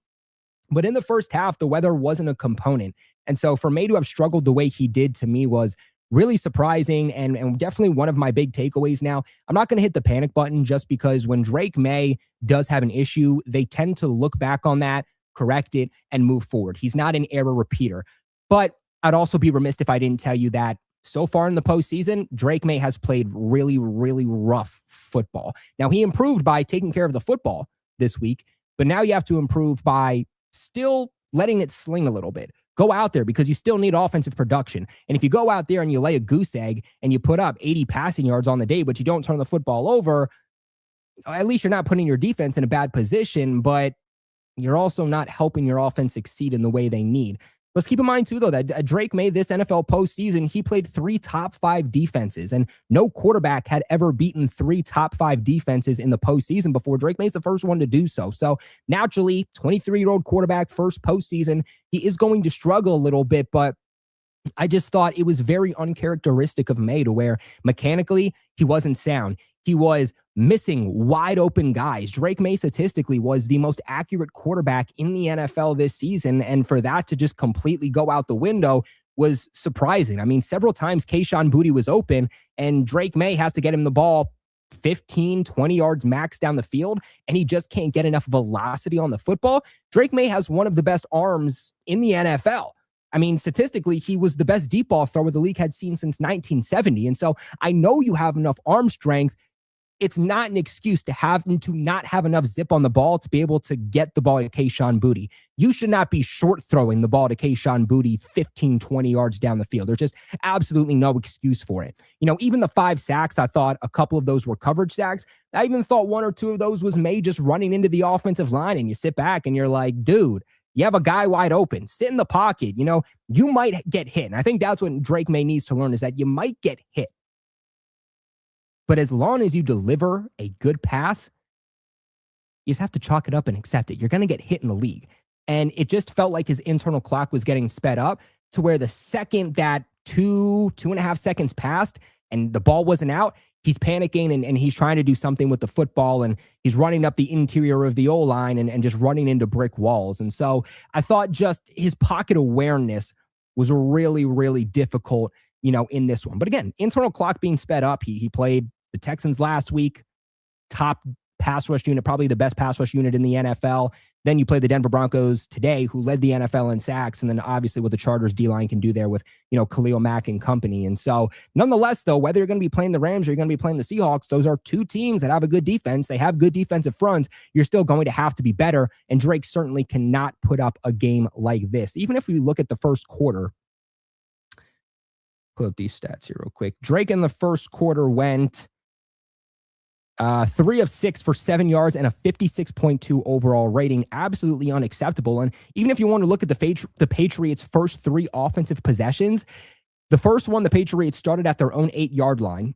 But in the first half, the weather wasn't a component. And so for May to have struggled the way he did, to me, was really surprising and definitely one of my big takeaways. Now, I'm not going to hit the panic button just because when Drake May does have an issue, they tend to look back on that, correct it, and move forward. He's not an error repeater. But I'd also be remiss if I didn't tell you that so far in the postseason, Drake May has played really, really rough football. Now, he improved by taking care of the football this week, but now you have to improve by still letting it sling a little bit. Go out there because you still need offensive production. And if you go out there and you lay a goose egg and you put up 80 passing yards on the day, but you don't turn the football over, at least you're not putting your defense in a bad position, but you're also not helping your offense succeed in the way they need. Let's keep in mind, too, though, that Drake May this NFL postseason, he played 3 top 5 defenses, and no quarterback had ever beaten 3 top 5 defenses in the postseason before. Drake May's the first one to do so. So naturally, 23-year-old quarterback, first postseason, he is going to struggle a little bit, but I just thought it was very uncharacteristic of May to where mechanically he wasn't sound. He was missing wide open guys. Drake May statistically was the most accurate quarterback in the NFL this season. And for that to just completely go out the window was surprising. I mean, several times Kayshon Boutte was open and Drake May has to get him the ball 15, 20 yards max down the field, and he just can't get enough velocity on the football. Drake May has one of the best arms in the NFL. I mean, statistically, he was the best deep ball thrower the league had seen since 1970. And so I know you have enough arm strength. It's not an excuse to not have enough zip on the ball to be able to get the ball to Kayshon Boutte. You should not be short throwing the ball to Kayshon Boutte 15, 20 yards down the field. There's just absolutely no excuse for it. Even the 5 sacks, I thought a couple of those were coverage sacks. I even thought 1 or 2 of those was May just running into the offensive line, and you sit back and you're like, dude, you have a guy wide open. Sit in the pocket. You might get hit. And I think that's what Drake May needs to learn, is that you might get hit. But as long as you deliver a good pass, you just have to chalk it up and accept it. You're going to get hit in the league. And it just felt like his internal clock was getting sped up to where the second that 2.5 seconds passed and the ball wasn't out, he's panicking and he's trying to do something with the football, and he's running up the interior of the O-line and just running into brick walls. And so I thought just his pocket awareness was really, really difficult, in this one. But again, internal clock being sped up. He played the Texans last week, top pass rush unit, probably the best pass rush unit in the NFL. Then you play the Denver Broncos today, who led the NFL in sacks. And then obviously what the Chargers D-line can do there with, Khalil Mack and company. And so nonetheless, though, whether you're going to be playing the Rams or you're going to be playing the Seahawks, those are two teams that have a good defense. They have good defensive fronts. You're still going to have to be better. And Drake certainly cannot put up a game like this. Even if we look at the first quarter, pull up these stats here real quick. Drake in the first quarter went 3 of 6 for 7 yards and a 56.2 overall rating. Absolutely unacceptable. And even if you want to look at the Patriots' first 3 offensive possessions, the first one, the Patriots started at their own 8-yard line.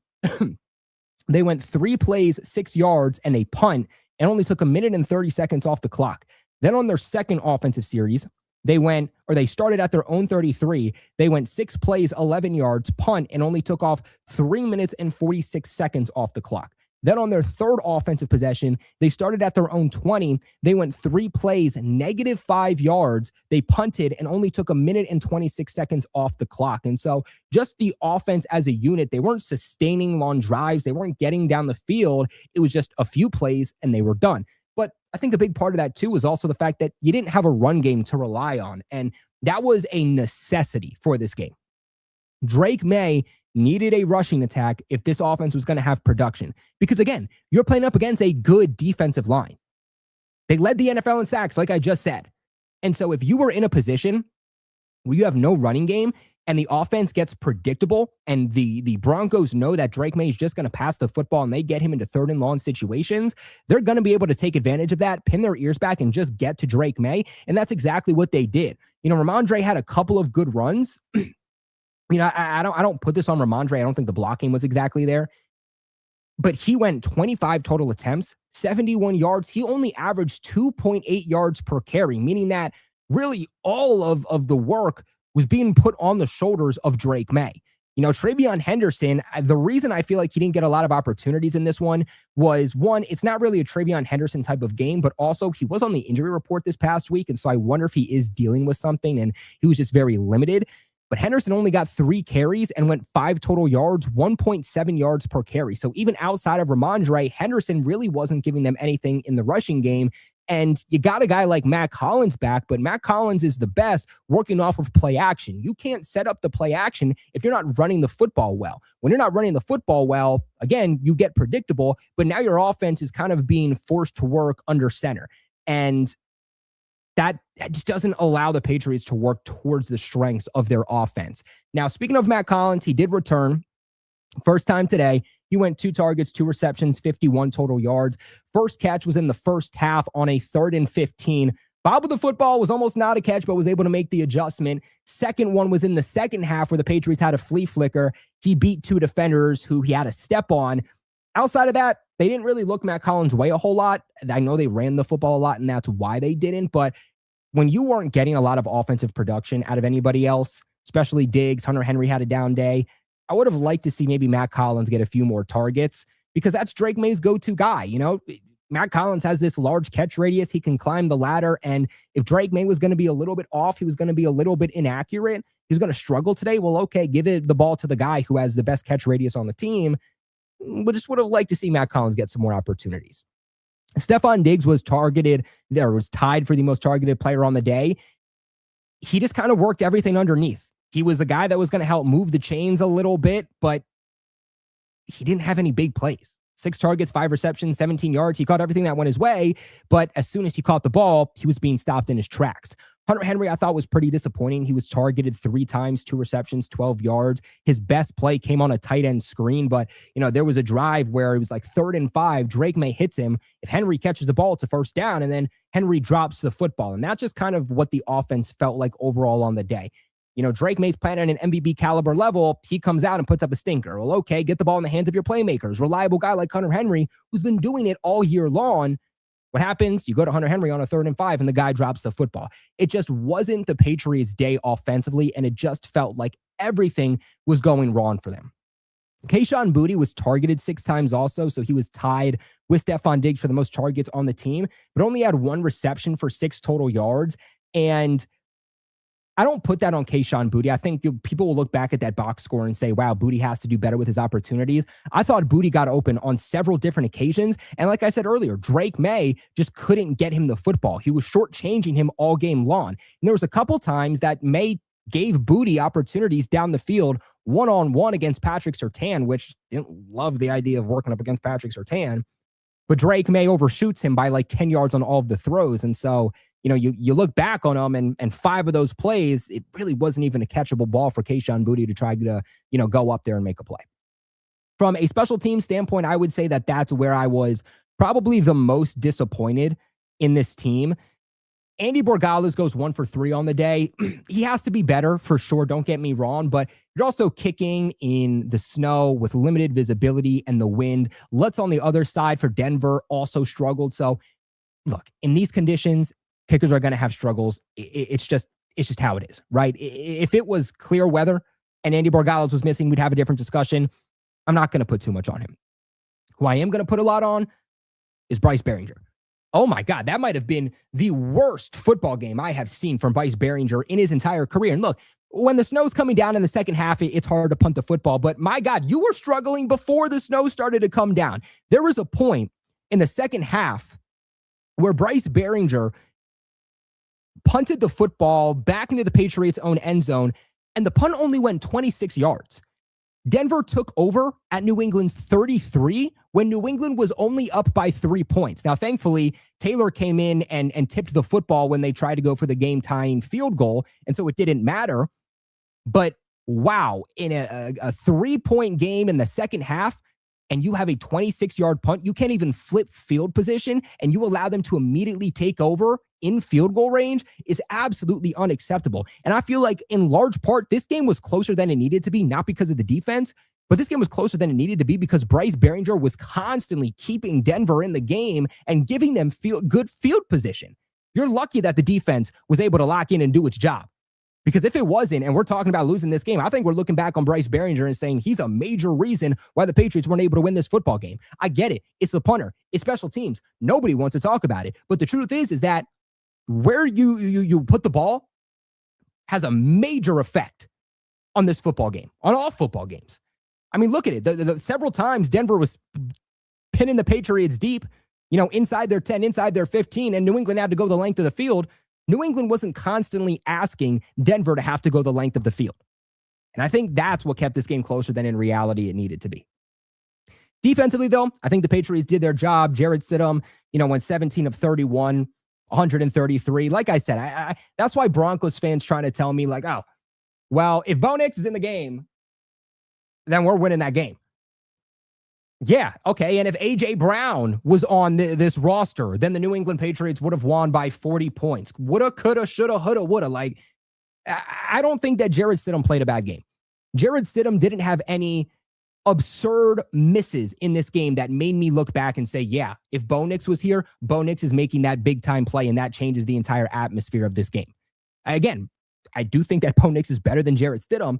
They went 3 plays, 6 yards, and a punt, and only took 1 minute and 30 seconds off the clock. Then on their second offensive series, they started at their own 33. They went 6 plays, 11 yards, punt, and only took off 3 minutes and 46 seconds off the clock. Then on their third offensive possession, they started at their own 20. They went 3 plays, -5 yards. They punted and only took 1 minute and 26 seconds off the clock. And so just the offense as a unit, they weren't sustaining long drives. They weren't getting down the field. It was just a few plays and they were done. But I think a big part of that too is also the fact that you didn't have a run game to rely on. And that was a necessity for this game. Drake May needed a rushing attack if this offense was going to have production. Because again, you're playing up against a good defensive line. They led the NFL in sacks, like I just said. And so if you were in a position where you have no running game and the offense gets predictable and the Broncos know that Drake May is just going to pass the football and they get him into 3rd and long situations, they're going to be able to take advantage of that, pin their ears back, and just get to Drake May. And that's exactly what they did. Ramondre had a couple of good runs. I don't put this on Ramondre. I don't think the blocking was exactly there. But he went 25 total attempts, 71 yards. He only averaged 2.8 yards per carry, meaning that really all of the work was being put on the shoulders of Drake May. TreVeyon Henderson, the reason I feel like he didn't get a lot of opportunities in this one was, one, it's not really a TreVeyon Henderson type of game, but also he was on the injury report this past week. And so I wonder if he is dealing with something and he was just very limited. But Henderson only got 3 carries and went 5 total yards, 1.7 yards per carry. So even outside of Ramondre, Henderson really wasn't giving them anything in the rushing game. And you got a guy like Matt Collins back, but Matt Collins is the best working off of play action. You can't set up the play action if you're not running the football well. When you're not running the football well, again, you get predictable, but now your offense is kind of being forced to work under center. And that just doesn't allow the Patriots to work towards the strengths of their offense. Now, speaking of Matt Collins, he did return. First time today. He went 2 targets, 2 receptions, 51 total yards. First catch was in the first half on a 3rd and 15. Bobbled the football, was almost not a catch, but was able to make the adjustment. Second one was in the second half where the Patriots had a flea flicker. He beat 2 defenders who he had a step on. Outside of that, they didn't really look Matt Collins' way a whole lot. I know they ran the football a lot, and that's why they didn't. But when you weren't getting a lot of offensive production out of anybody else, especially Diggs, Hunter Henry had a down day, I would have liked to see maybe Matt Collins get a few more targets because that's Drake May's go-to guy. Matt Collins has this large catch radius. He can climb the ladder. And if Drake May was going to be a little bit off, he was going to be a little bit inaccurate, he was going to struggle today. Well, okay, give the ball to the guy who has the best catch radius on the team. We just would have liked to see Matt Collins get some more opportunities. Stephon Diggs was tied for the most targeted player on the day. He just kind of worked everything underneath. He was a guy that was going to help move the chains a little bit, but he didn't have any big plays. 6 targets, 5 receptions, 17 yards. He caught everything that went his way, but as soon as he caught the ball, he was being stopped in his tracks. Hunter Henry, I thought, was pretty disappointing. He was targeted 3 times, 2 receptions, 12 yards. His best play came on a tight end screen, but there was a drive where it was like 3rd and 5. Drake May hits him. If Henry catches the ball, it's a first down, and then Henry drops the football. And that's just kind of what the offense felt like overall on the day. Drake May's playing at an MVP caliber level. He comes out and puts up a stinker. Well, okay, get the ball in the hands of your playmakers. Reliable guy like Hunter Henry, who's been doing it all year long. What happens? You go to Hunter Henry on a 3rd and 5, and the guy drops the football. It just wasn't the Patriots' day offensively, and it just felt like everything was going wrong for them. Kayshon Boutte was targeted 6 times also, so he was tied with Stephon Diggs for the most targets on the team, but only had 1 reception for 6 total yards. And I don't put that on Kayshon Boutte. I think people will look back at that box score and say, wow, Boutte has to do better with his opportunities. I thought Boutte got open on several different occasions. And like I said earlier, Drake May just couldn't get him the football. He was shortchanging him all game long. And there was a couple times that May gave Boutte opportunities down the field one-on-one against Patrick Surtain, which didn't love the idea of working up against Patrick Surtain. But Drake May overshoots him by like 10 yards on all of the throws. And so, you look back on them and 5 of those plays, it really wasn't even a catchable ball for Kayshon Boutte to try to, go up there and make a play. From a special team standpoint, I would say that that's where I was probably the most disappointed in this team. Andy Borgales goes 1 for 3 on the day. He has to be better for sure. Don't get me wrong, but you're also kicking in the snow with limited visibility and the wind. Lutz on the other side for Denver also struggled. So look, in these conditions, kickers are going to have struggles. It's just how it is, right? If it was clear weather and Andy Borgales was missing, we'd have a different discussion. I'm not going to put too much on him. Who I am going to put a lot on is Bryce Behringer. Oh my God, that might have been the worst football game I have seen from Bryce Behringer in his entire career. And look, when the snow's coming down in the second half, it's hard to punt the football. But my God, you were struggling before the snow started to come down. There was a point in the second half where Bryce Behringer punted the football back into the Patriots' own end zone, and the punt only went 26 yards. Denver took over at New England's 33 when New England was only up by 3 points. Now, thankfully, Taylor came in and tipped the football when they tried to go for the game-tying field goal, and so it didn't matter. But wow, in a 3-point game in the second half, and you have a 26-yard punt, you can't even flip field position, and you allow them to immediately take over in field goal range is absolutely unacceptable. And I feel like in large part, this game was closer than it needed to be, not because of the defense, but this game was closer than it needed to be because Bryce Behringer was constantly keeping Denver in the game and giving them good field position. You're lucky that the defense was able to lock in and do its job. Because if it wasn't, and we're talking about losing this game, I think we're looking back on Bryce Behringer and saying he's a major reason why the Patriots weren't able to win this football game. I get it. It's the punter. It's special teams. Nobody wants to talk about it. But the truth is that where you put the ball has a major effect on this football game, on all football games. I mean, look at it. The several times Denver was pinning the Patriots deep, inside their 10, inside their 15, and New England had to go the length of the field. New England wasn't constantly asking Denver to have to go the length of the field. And I think that's what kept this game closer than in reality it needed to be. Defensively, though, I think the Patriots did their job. Jarrett Stidham, went 17 of 31, 133. Like I said, I that's why Broncos fans trying to tell me like, oh, well, if Bo Nix is in the game, then we're winning that game. Yeah, okay. And if A.J. Brown was on this roster, then the New England Patriots would have won by 40 points. Woulda, coulda, shoulda, woulda, woulda. Like, I don't think that Jarrett Stidham played a bad game. Jarrett Stidham didn't have any absurd misses in this game that made me look back and say, yeah, if Bo Nix was here, Bo Nix is making that big-time play, and that changes the entire atmosphere of this game. Again, I do think that Bo Nix is better than Jarrett Stidham.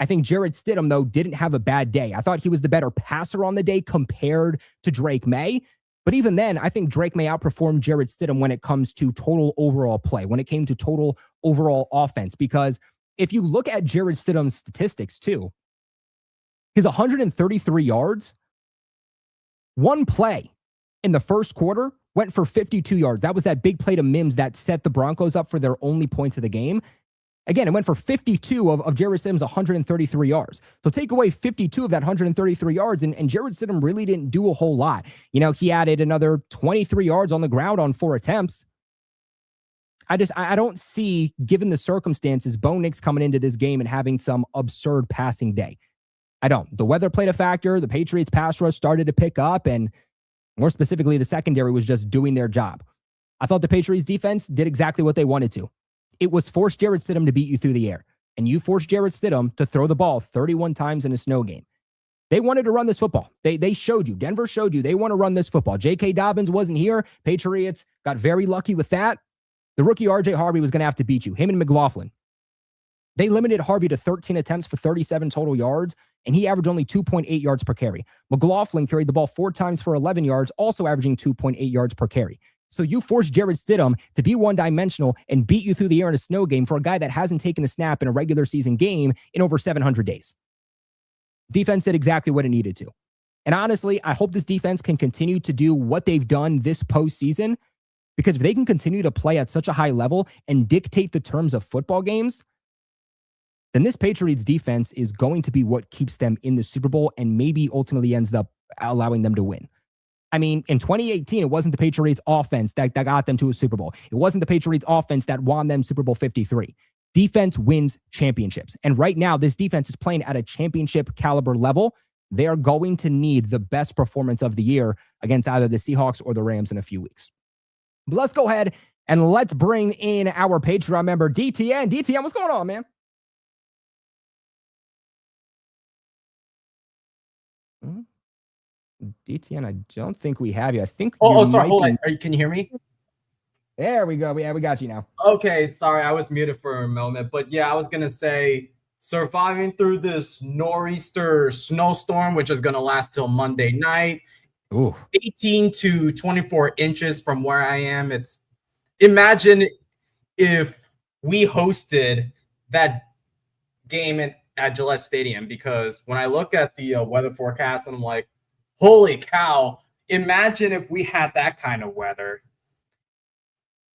I think Jarrett Stidham, though, didn't have a bad day. I thought he was the better passer on the day compared to Drake May. But even then, I think Drake May outperformed Jarrett Stidham when it comes to total overall play, when it came to total overall offense. Because if you look at Jarrett Stidham's statistics, too, his 133 yards, one play in the first quarter went for 52 yards. That was that big play to Mims that set the Broncos up for their only points of the game. Again, it went for 52 of Jarrett Stidham's 133 yards. So take away 52 of that 133 yards, and Jarrett Stidham really didn't do a whole lot. He added another 23 yards on the ground on 4 attempts. I don't see, given the circumstances, Bo Nix coming into this game and having some absurd passing day. I don't. The weather played a factor. The Patriots pass rush started to pick up, and more specifically, the secondary was just doing their job. I thought the Patriots defense did exactly what they wanted to. It was force Jarrett Stidham to beat you through the air. And you forced Jarrett Stidham to throw the ball 31 times in a snow game. They wanted to run this football. They showed you. Denver showed you they want to run this football. J.K. Dobbins wasn't here. Patriots got very lucky with that. The rookie R.J. Harvey was going to have to beat you. Him and McLaughlin. They limited Harvey to 13 attempts for 37 total yards, and he averaged only 2.8 yards per carry. McLaughlin carried the ball 4 times for 11 yards, also averaging 2.8 yards per carry. So you force Jarrett Stidham to be one-dimensional and beat you through the air in a snow game for a guy that hasn't taken a snap in a regular season game in over 700 days. Defense did exactly what it needed to. And honestly, I hope this defense can continue to do what they've done this postseason, because if they can continue to play at such a high level and dictate the terms of football games, then this Patriots defense is going to be what keeps them in the Super Bowl and maybe ultimately ends up allowing them to win. I mean, in 2018, it wasn't the Patriots offense that got them to a Super Bowl. It wasn't the Patriots offense that won them Super Bowl 53. Defense wins championships. And right now, this defense is playing at a championship caliber level. They are going to need the best performance of the year against either the Seahawks or the Rams in a few weeks. But let's go ahead and let's bring in our Patreon member, DTN. DTN, what's going on, man? DTN, I don't think we have you. I think. Sorry. Hold on. Can you hear me? There we go. Yeah, we got you now. Okay. Sorry, I was muted for a moment. But yeah, I was going to say surviving through this nor'easter snowstorm, which is going to last till Monday night. Ooh. 18 to 24 inches from where I am. Imagine if we hosted that game at Gillette Stadium, because when I look at the weather forecast and I'm like, holy cow, imagine if we had that kind of weather.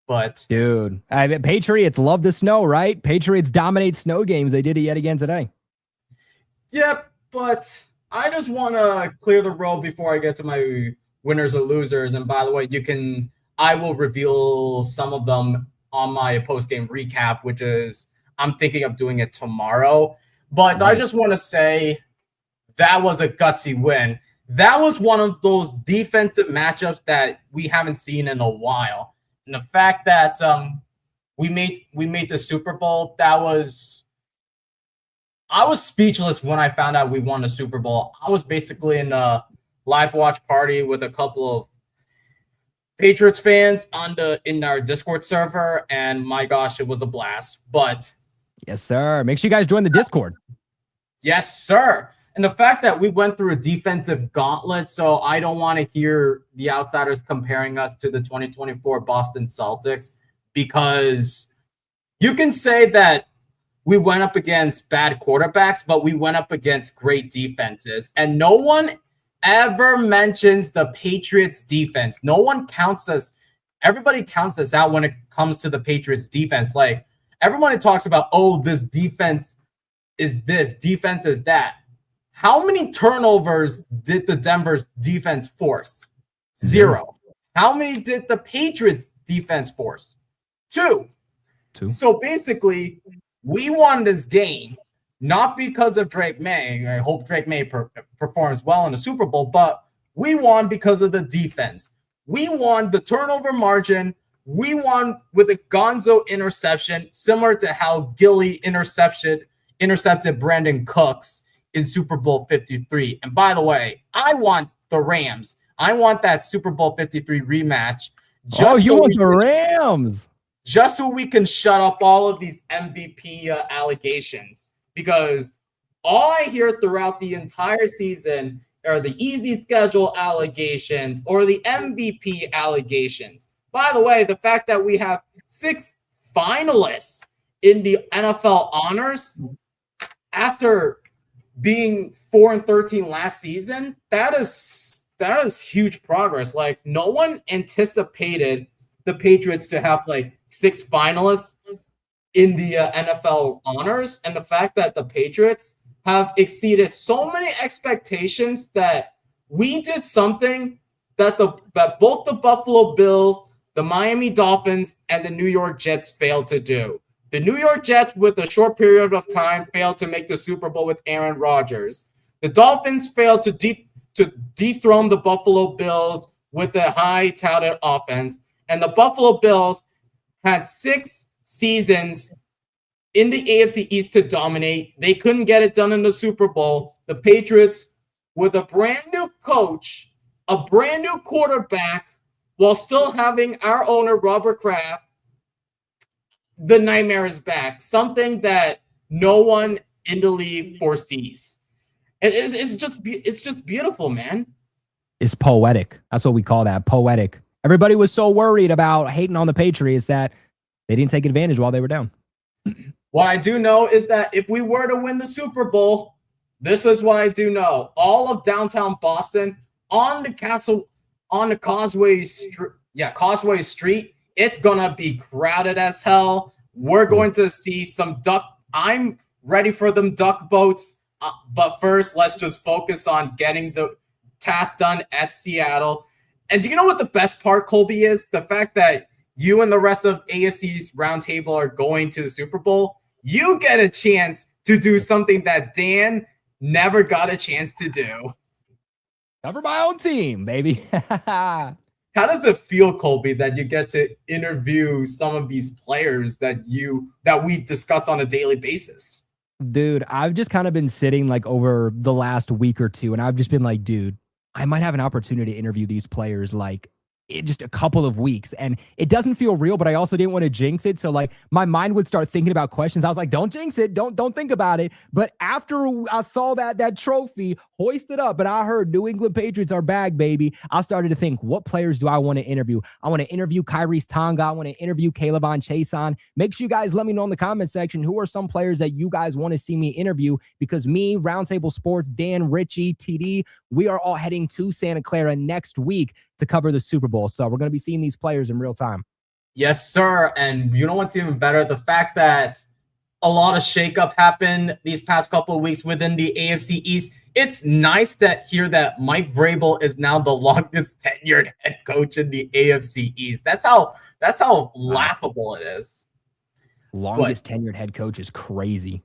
But dude, Patriots love the snow, right? Patriots dominate snow games. They did it yet again today. Yep, but I just want to clear the road before I get to my winners or losers. And by the way, I will reveal some of them on my post-game recap, which is I'm thinking of doing it tomorrow. But I just want to say that was a gutsy win. That was one of those defensive matchups that we haven't seen in a while. And the fact that we made the Super Bowl, I was speechless when I found out we won the Super Bowl. I was basically in a live watch party with a couple of Patriots fans in our Discord server, and my gosh, it was a blast. But yes, sir. Make sure you guys join the Discord. Yes, sir. And the fact that we went through a defensive gauntlet, so I don't want to hear the outsiders comparing us to the 2024 Boston Celtics, because you can say that we went up against bad quarterbacks, but we went up against great defenses. And no one ever mentions the Patriots defense. No one counts us. Everybody counts us out when it comes to the Patriots defense. Like, everybody talks about, oh, this defense is this, defense is that. How many turnovers did the Denver's defense force? 0. How many did the Patriots defense force? 2. So basically, we won this game not because of Drake May. I hope Drake May performs well in the Super Bowl, but we won because of the defense. We won the turnover margin. We won with a gonzo interception, similar to how Gilly intercepted Brandon Cooks in Super Bowl 53. And by the way, I want the Rams. I want that Super Bowl 53 rematch. The Rams? Just so we can shut up all of these MVP allegations. Because all I hear throughout the entire season are the easy schedule allegations or the MVP allegations. By the way, the fact that we have 6 finalists in the NFL honors after being 4-13 last season, that is huge progress. Like, no one anticipated the Patriots to have like 6 finalists in the NFL honors, and the fact that the Patriots have exceeded so many expectations that we did something that both the Buffalo Bills, the Miami Dolphins, and the New York Jets failed to do. The New York Jets, with a short period of time, failed to make the Super Bowl with Aaron Rodgers. The Dolphins failed to dethrone the Buffalo Bills with a high-touted offense. And the Buffalo Bills had 6 seasons in the AFC East to dominate. They couldn't get it done in the Super Bowl. The Patriots, with a brand-new coach, a brand-new quarterback, while still having our owner, Robert Kraft, the nightmare is back. Something that no one in the league foresees. It's just beautiful, man. It's poetic. That's what we call that. Poetic. Everybody was so worried about hating on the Patriots that they didn't take advantage while they were down. What I do know is that if we were to win the Super Bowl, this is what I do know. All of downtown Boston on the Causeway Street, it's gonna be crowded as hell. We're going to see some I'm ready for them duck boats. But first, let's just focus on getting the task done at Seattle. And do you know what the best part, Colby, is? The fact that you and the rest of AFC's roundtable are going to the Super Bowl. You get a chance to do something that Dan never got a chance to do. Cover my own team, baby. How does it feel, Colby, that you get to interview some of these players that we discuss on a daily basis? Dude, I've just kind of been sitting like over the last week or two, and I've just been like, dude, I might have an opportunity to interview these players like in just a couple of weeks, and it doesn't feel real, but I also didn't want to jinx it. So like my mind would start thinking about questions. I was like, don't jinx it. Don't think about it. But after I saw that trophy hoisted up and I heard New England Patriots are back, baby, I started to think, what players do I want to interview? I want to interview Kyrie's Tonga. I want to interview Caleb on Chason. Make sure you guys let me know in the comment section who are some players that you guys want to see me interview, because me, Roundtable Sports, Dan, Richie, TD, we are all heading to Santa Clara next week to cover the Super Bowl. So we're going to be seeing these players in real time. Yes, sir. And you know what's even better? The fact that a lot of shakeup happened these past couple of weeks within the AFC East. It's nice to hear that Mike Vrabel is now the longest tenured head coach in the AFC East. That's how laughable it is. Longest tenured head coach is crazy.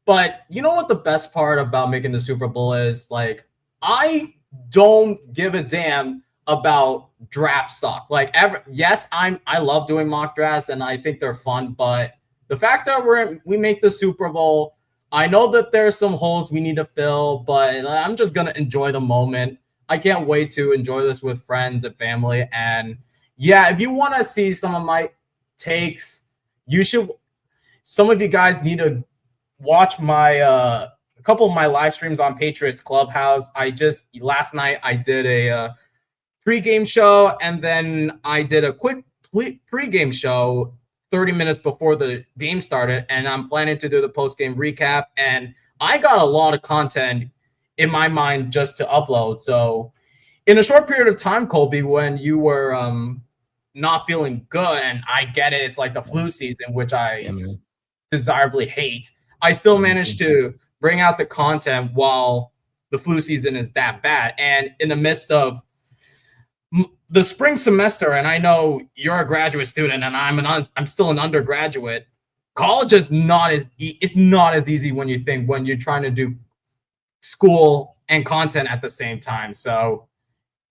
But you know what the best part about making the Super Bowl is? Like, I don't give a damn about draft stock. Like, yes, I love doing mock drafts and I think they're fun, but the fact that we make the Super Bowl, I know that there's some holes we need to fill, but I'm just gonna enjoy the moment. I can't wait to enjoy this with friends and family. And yeah, if you want to see some of my takes, some of you guys need to watch my a couple of my live streams on Patriots Clubhouse. Last night I did a pregame show, and then I did a quick pregame show 30 minutes before the game started, and I'm planning to do the postgame recap. And I got a lot of content in my mind just to upload. So in a short period of time, Colby, when you were not feeling good, and I get it, it's like the flu season, which I desirably hate, I still managed to bring out the content while the flu season is that bad. And in the midst of the spring semester, and I know you're a graduate student and I'm still an undergraduate, college is not as easy when you think, when you're trying to do school and content at the same time. So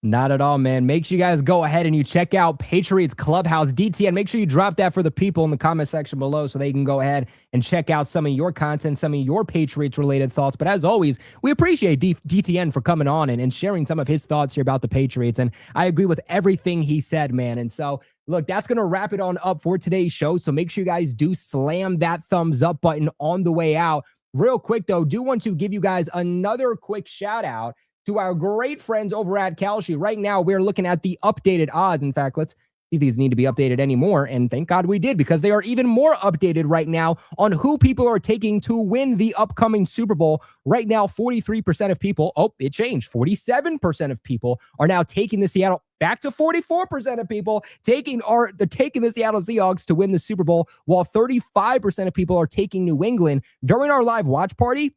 not at all, man. Make sure you guys go ahead and you check out Patriots Clubhouse DTN. Make sure you drop that for the people in the comment section below so they can go ahead and check out some of your content, some of your Patriots-related thoughts. But as always, we appreciate DTN for coming on and sharing some of his thoughts here about the Patriots. And I agree with everything he said, man. And so, look, that's going to wrap it on up for today's show. So make sure you guys do slam that thumbs up button on the way out. Real quick, though, do want to give you guys another quick shout-out to our great friends over at Kalshi. Right now, we're looking at the updated odds. In fact, let's see if these need to be updated anymore. And thank God we did, because they are even more updated right now on who people are taking to win the upcoming Super Bowl. Right now, 43% of people, it changed. 47% of people are now taking the Seattle, back to 44% of people taking the Seattle Seahawks to win the Super Bowl, while 35% of people are taking New England. During our live watch party,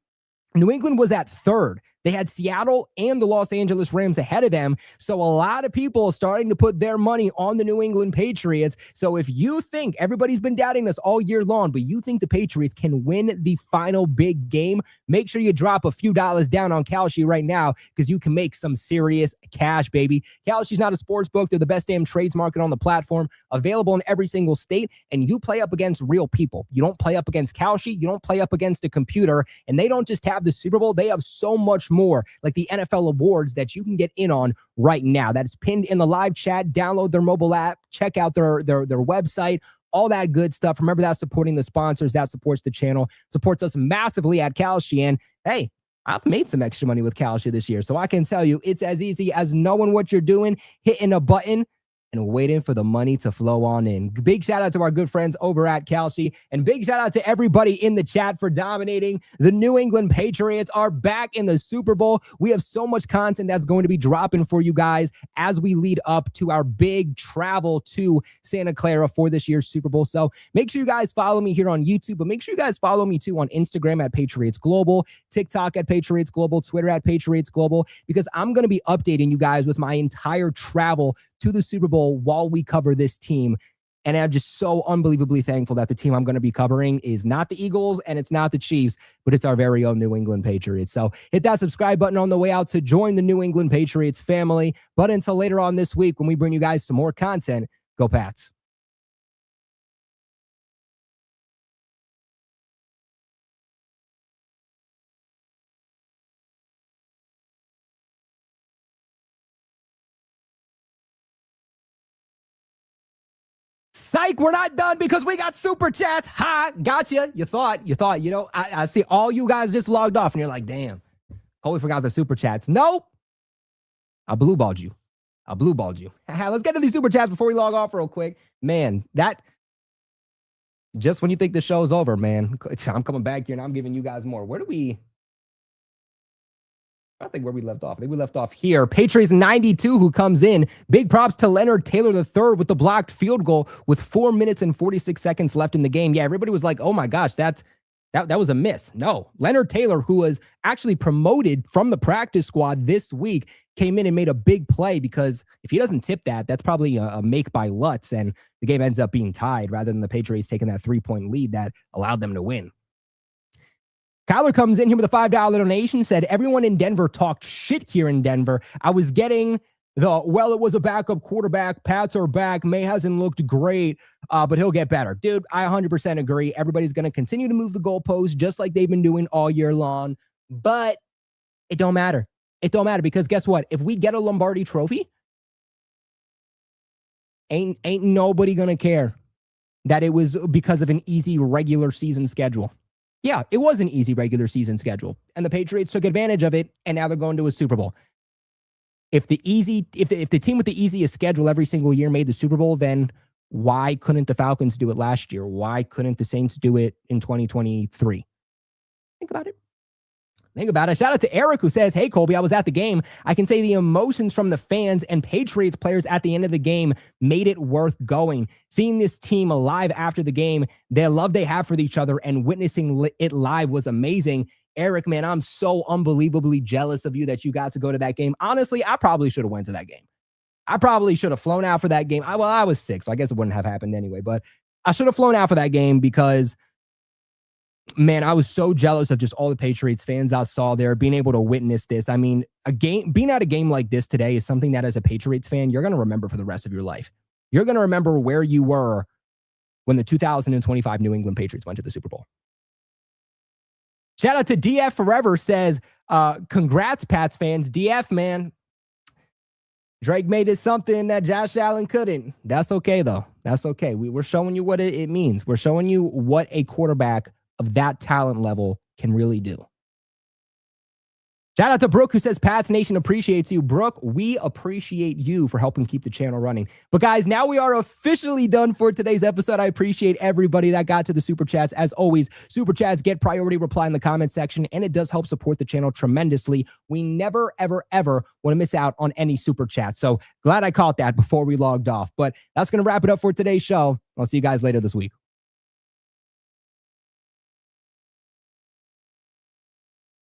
New England was at third. They had Seattle and the Los Angeles Rams ahead of them. So a lot of people are starting to put their money on the New England Patriots. So if you think, everybody's been doubting us all year long, but you think the Patriots can win the final big game, make sure you drop a few dollars down on Kalshi right now, because you can make some serious cash, baby. Kalshi's not a sports book. They're the best damn trades market on the platform, available in every single state. And you play up against real people. You don't play up against Kalshi. You don't play up against a computer. And they don't just have the Super Bowl. They have so much more, like the NFL awards, that you can get in on right now. That is pinned in the live chat. Download their mobile app, check out their website, all that good stuff. Remember that supporting the sponsors, that supports the channel, supports us massively at Kalshi. And hey, I've made some extra money with Kalshi this year, so I can tell you it's as easy as knowing what you're doing, hitting a button, and waiting for the money to flow on in. Big shout out to our good friends over at Kalshi, and big shout out to everybody in the chat for dominating. The New England Patriots are back in the Super Bowl. We have so much content that's going to be dropping for you guys as we lead up to our big travel to Santa Clara for this year's Super Bowl. So make sure you guys follow me here on YouTube, but make sure you guys follow me too on Instagram at Patriots Global, TikTok at Patriots Global, Twitter at Patriots Global, because I'm going to be updating you guys with my entire travel to the Super Bowl while we cover this team. And I'm just so unbelievably thankful that the team I'm going to be covering is not the Eagles and it's not the Chiefs, but it's our very own New England Patriots. So hit that subscribe button on the way out to join the New England Patriots family. But until later on this week, when we bring you guys some more content, go Pats. Psych, we're not done because we got super chats. Ha, gotcha. You thought, I see all you guys just logged off and you're like, damn, Colby forgot the super chats. Nope. I blue balled you. Let's get to these super chats before we log off real quick. Man, that just when you think the show's over, man, I'm coming back here and I'm giving you guys more. I think where we left off. I think we left off here. Patriots 92 who comes in. Big props to Leonard Taylor III with the blocked field goal with 4 minutes and 46 seconds left in the game. Yeah, everybody was like, oh my gosh, that was a miss. No, Leonard Taylor, who was actually promoted from the practice squad this week, came in and made a big play because if he doesn't tip that, that's probably a make by Lutz, and the game ends up being tied rather than the Patriots taking that 3-point lead that allowed them to win. Kyler comes in here with a $5 donation, said, everyone in Denver talked shit here in Denver. I was getting it was a backup quarterback. Pats are back. May hasn't looked great, but he'll get better. Dude, I 100% agree. Everybody's going to continue to move the goalposts just like they've been doing all year long, but it don't matter. It don't matter because guess what? If we get a Lombardi trophy, ain't nobody going to care that it was because of an easy regular season schedule. Yeah, it was an easy regular season schedule, and the Patriots took advantage of it, and now they're going to a Super Bowl. If the team with the easiest schedule every single year made the Super Bowl, then why couldn't the Falcons do it last year? Why couldn't the Saints do it in 2023? Think about it. Shout out to Eric who says, hey, Colby, I was at the game. I can say the emotions from the fans and Patriots players at the end of the game made it worth going. Seeing this team alive after the game, the love they have for each other and witnessing it live was amazing. Eric, man, I'm so unbelievably jealous of you that you got to go to that game. Honestly, I probably should have went to that game. I probably should have flown out for that game. I was sick, so I guess it wouldn't have happened anyway, but I should have flown out for that game because man, I was so jealous of just all the Patriots fans I saw there being able to witness this. I mean, being at a game like this today is something that as a Patriots fan, you're going to remember for the rest of your life. You're going to remember where you were when the 2025 New England Patriots went to the Super Bowl. Shout out to DF Forever says, congrats, Pats fans. DF, man. Drake made it something that Josh Allen couldn't. That's okay, though. That's okay. We're showing you what it means. We're showing you what a quarterback of that talent level can really do. Shout out to Brooke who says, Pats Nation appreciates you. Brooke, we appreciate you for helping keep the channel running. But guys, now we are officially done for today's episode. I appreciate everybody that got to the Super Chats. As always, Super Chats get priority reply in the comment section, and it does help support the channel tremendously. We never, ever, ever want to miss out on any Super Chats. So glad I caught that before we logged off. But that's going to wrap it up for today's show. I'll see you guys later this week.